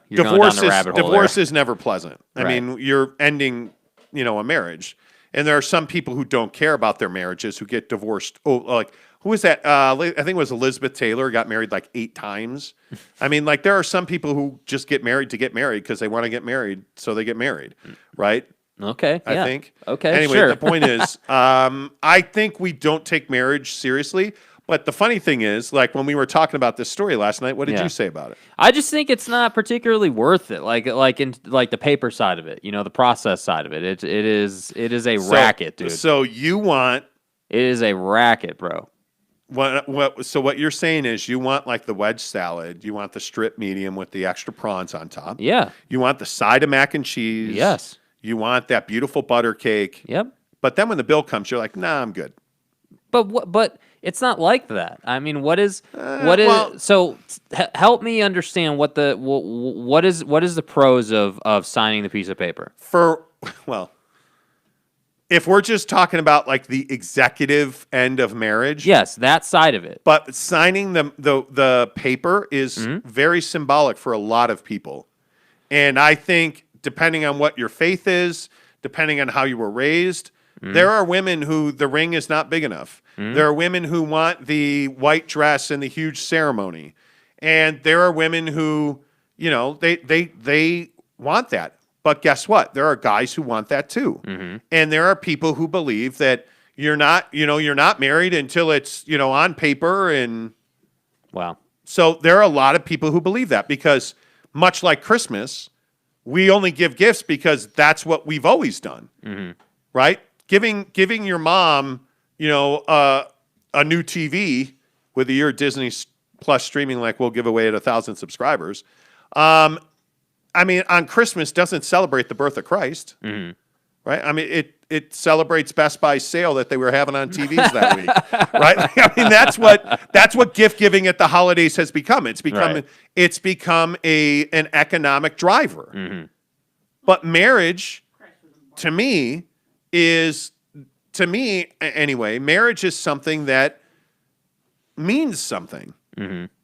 you're going down the rabbit hole. Divorce is never pleasant. I mean, you're ending, a marriage, and there are some people who don't care about their marriages who get divorced. Oh, like who is that? I think it was Elizabeth Taylor got married like 8 times. I mean, like there are some people who just get married to get married because they want to get married, so they get married, right? Okay. I think. Okay. Anyway, sure. The point is, I think we don't take marriage seriously. But the funny thing is, like when we were talking about this story last night, what did you say about it? I just think it's not particularly worth it. Like the paper side of it, the process side of it. It is a racket, dude. So you want it is a racket, bro. So what you're saying is you want like the wedge salad, you want the strip medium with the extra prawns on top. Yeah. You want the side of mac and cheese. Yes. You want that beautiful butter cake. Yep. But then when the bill comes, you're like, nah, I'm good. But it's not like that. I mean, so help me understand what is the pros of signing the piece of paper? If we're just talking about like the executive end of marriage, yes, that side of it. But signing the paper is very symbolic for a lot of people. And I think depending on what your faith is, depending on how you were raised, there are women who the ring is not big enough. There are women who want the white dress and the huge ceremony. And there are women who, they want that. But guess what? There are guys who want that too. And there are people who believe that you're not married until it's, on paper. And wow. So there are a lot of people who believe that because much like Christmas, we only give gifts because that's what we've always done. Right? Giving your mom, a new TV with a year of Disney Plus streaming like we'll give away at 1,000 subscribers. I mean, on Christmas doesn't celebrate the birth of Christ, right? I mean, it celebrates Best Buy's sale that they were having on TVs that week, right? I mean, that's what gift giving at the holidays has become. It's become an economic driver. But marriage, to me anyway, marriage is something that means something.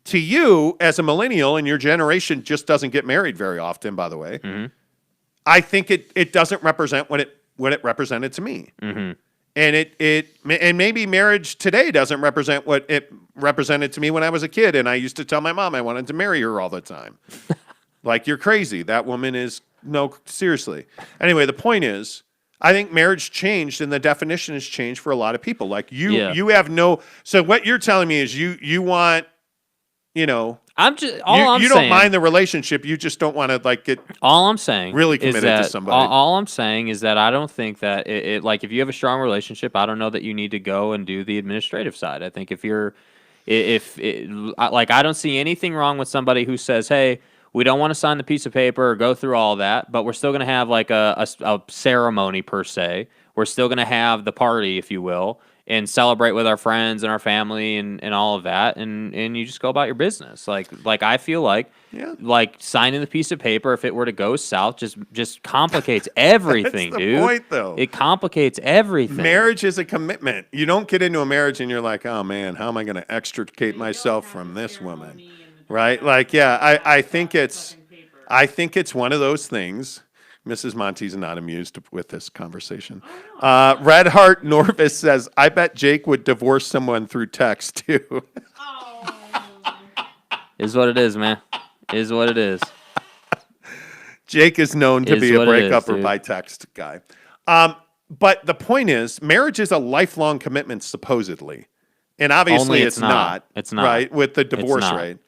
To you, as a millennial, and your generation just doesn't get married very often, by the way, I think it doesn't represent what it represented to me. And and maybe marriage today doesn't represent what it represented to me when I was a kid, and I used to tell my mom I wanted to marry her all the time. Like, you're crazy. That woman is seriously. Anyway, the point is, I think marriage changed, and the definition has changed for a lot of people. Like you have no. So what you're telling me is you want, I'm just you don't mind the relationship. You just don't want to get. All I'm saying really committed is that, to somebody. All I'm saying is that I don't think that it like if you have a strong relationship, I don't know that you need to go and do the administrative side. I think I don't see anything wrong with somebody who says, hey, we don't want to sign the piece of paper or go through all that, but we're still going to have like a ceremony per se. We're still going to have the party, if you will, and celebrate with our friends and our family and all of that, and you just go about your business. Like I feel like signing the piece of paper, if it were to go south, just complicates everything, That's the dude. point, though. It complicates everything. Marriage is a commitment. You don't get into a marriage and you're like, oh man, how am I going to extricate myself from this woman? Right? Like, yeah, I think it's one of those things. Mrs. Monty's not amused with this conversation. Red Heart Norvis says, I bet Jake would divorce someone through text too. Is what it is, man. Is what it is. Jake is known to be a breakup by text guy. But the point is, marriage is a lifelong commitment, supposedly. And obviously it's not. It's not. Right? With the divorce rate.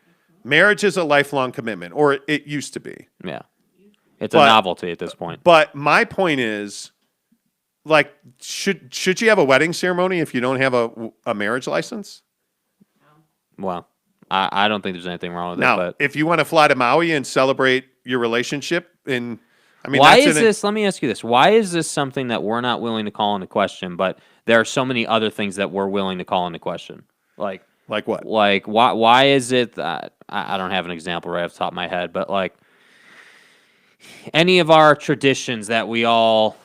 Marriage is a lifelong commitment, or it used to be. Yeah. It's a novelty at this point. But my point is, like, should you have a wedding ceremony if you don't have a marriage license? Well, I don't think there's anything wrong with it. Now, But if you want to fly to Maui and celebrate your relationship, let me ask you this. Why is this something that we're not willing to call into question, but there are so many other things that we're willing to call into question? Like what? Like, why is it that, I don't have an example right off the top of my head, but like, any of our traditions that we all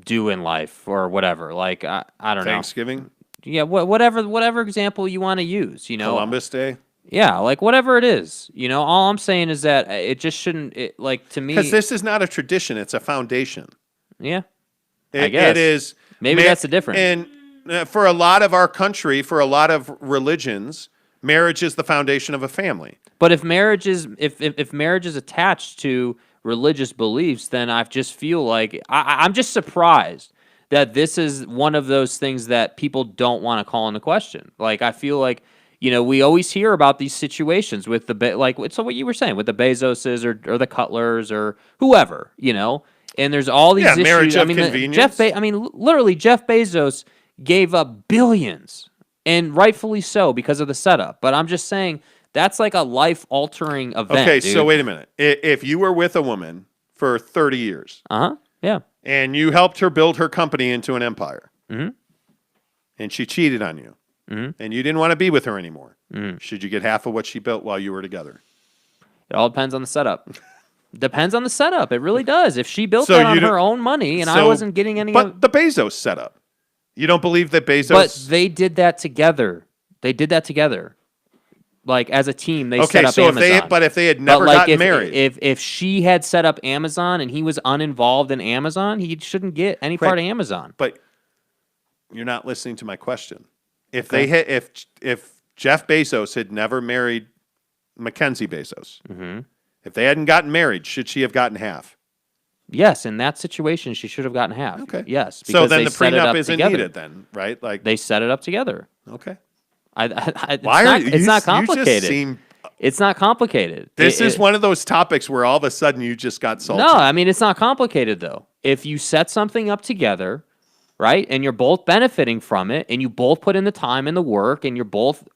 do in life or whatever, like, I don't know. Thanksgiving? Yeah, whatever example you want to use, Columbus Day? Yeah, like whatever it is, all I'm saying is that it just shouldn't, to me. Because this is not a tradition, it's a foundation. Yeah, I guess. It is. Maybe that's the difference. And for a lot of our country, for a lot of religions, marriage is the foundation of a family. But if marriage is attached to religious beliefs, then I just feel like I'm just surprised that this is one of those things that people don't want to call into question. Like, I feel like, we always hear about these situations with so what you were saying with the Bezoses or the Cutlers or whoever, and there's all these issues. Marriage of convenience. Literally Jeff Bezos gave up billions, and rightfully so because of the setup. But I'm just saying that's like a life-altering event. Okay, dude. so wait a minute. If you were with a woman for 30 years, yeah, and you helped her build her company into an empire, and she cheated on you, and you didn't want to be with her anymore, should you get half of what she built while you were together? It all depends on the setup. Depends on the setup. It really does. If she built that on her own money and I wasn't getting any But the Bezos setup. You don't believe that Bezos... But they did that together. Like, as a team, they set up Amazon. If they had never gotten married... If she had set up Amazon and he was uninvolved in Amazon, he shouldn't get any part of Amazon. But you're not listening to my question. If Jeff Bezos had never married Mackenzie Bezos, if they hadn't gotten married, should she have gotten half? Yes, in that situation, she should have gotten half. Okay. Yes. So then the prenup isn't needed then, right? Like, they set it up together. Okay. It's not complicated. You just seem... It's not complicated. This is one of those topics where all of a sudden you just got salty. No, I mean, it's not complicated, though. If you set something up together, right, and you're both benefiting from it, and you both put in the time and the work, and you're both,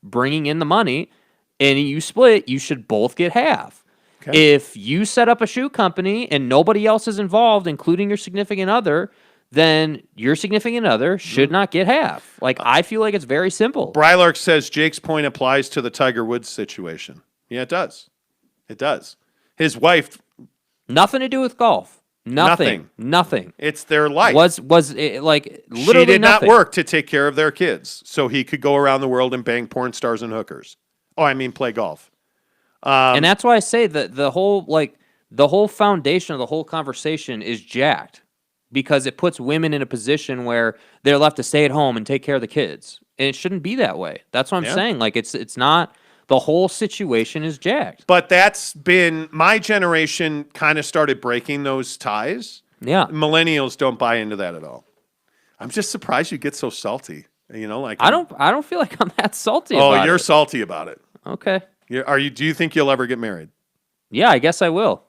bringing in the money, and you split, you should both get half. Okay. If you set up a shoe company and nobody else is involved, including your significant other, then your significant other should not get half. Like, I feel like it's very simple. Brylark says Jake's point applies to the Tiger Woods situation. Yeah, it does. It does. His wife... Nothing to do with golf. Nothing. It's their life. Was it, like, literally She did nothing. not work to take care of their kids, so he could go around the world and bang porn stars and hookers. Play golf. And that's why I say that the whole foundation of the whole conversation is jacked. because it puts women in a position where they're left to stay at home and take care of the kids. And it shouldn't be that way. That's what I'm saying. Like, it's not, the whole situation is jacked. But that's been, my generation kind of started breaking those ties. Yeah. Millennials don't buy into that at all. I'm just surprised you get so salty. You know, like I don't feel like I'm that salty about it. Oh, you're salty about it. Okay. Do you think you'll ever get married? Yeah, I guess I will.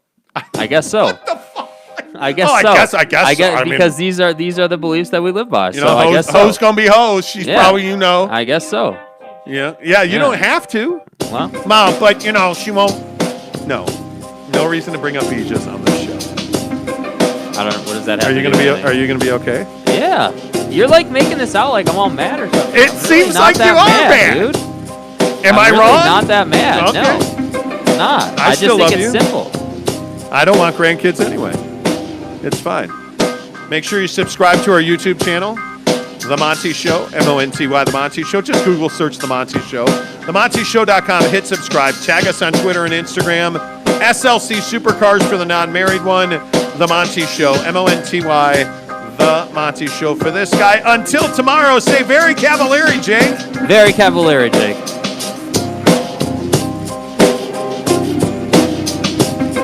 I guess so. What the fuck? I guess so. I guess because these are the beliefs that we live by. You know, I guess ho's gonna be ho's. She's probably, I guess so. Yeah. You don't have to. Well, Mom, but she won't. No reason to bring up Aegis on this show. I don't know. What does that have? Are you gonna be okay? Yeah. You're like making this out like I'm all mad or something. It seems like you are mad, dude. Am I really wrong? Not that mad. Okay. No. Not. I just still think love it's you. simple. I don't want grandkids anyway. It's fine. Make sure you subscribe to our YouTube channel, The Monty Show, MONTY, The Monty Show. Just Google search The Monty Show. TheMontyShow.com. Hit subscribe. Tag us on Twitter and Instagram. SLC Supercars for the non-married one. The Monty Show, MONTY, The Monty Show for this guy. Until tomorrow, stay very cavalier, Jake. Very cavalier, Jake.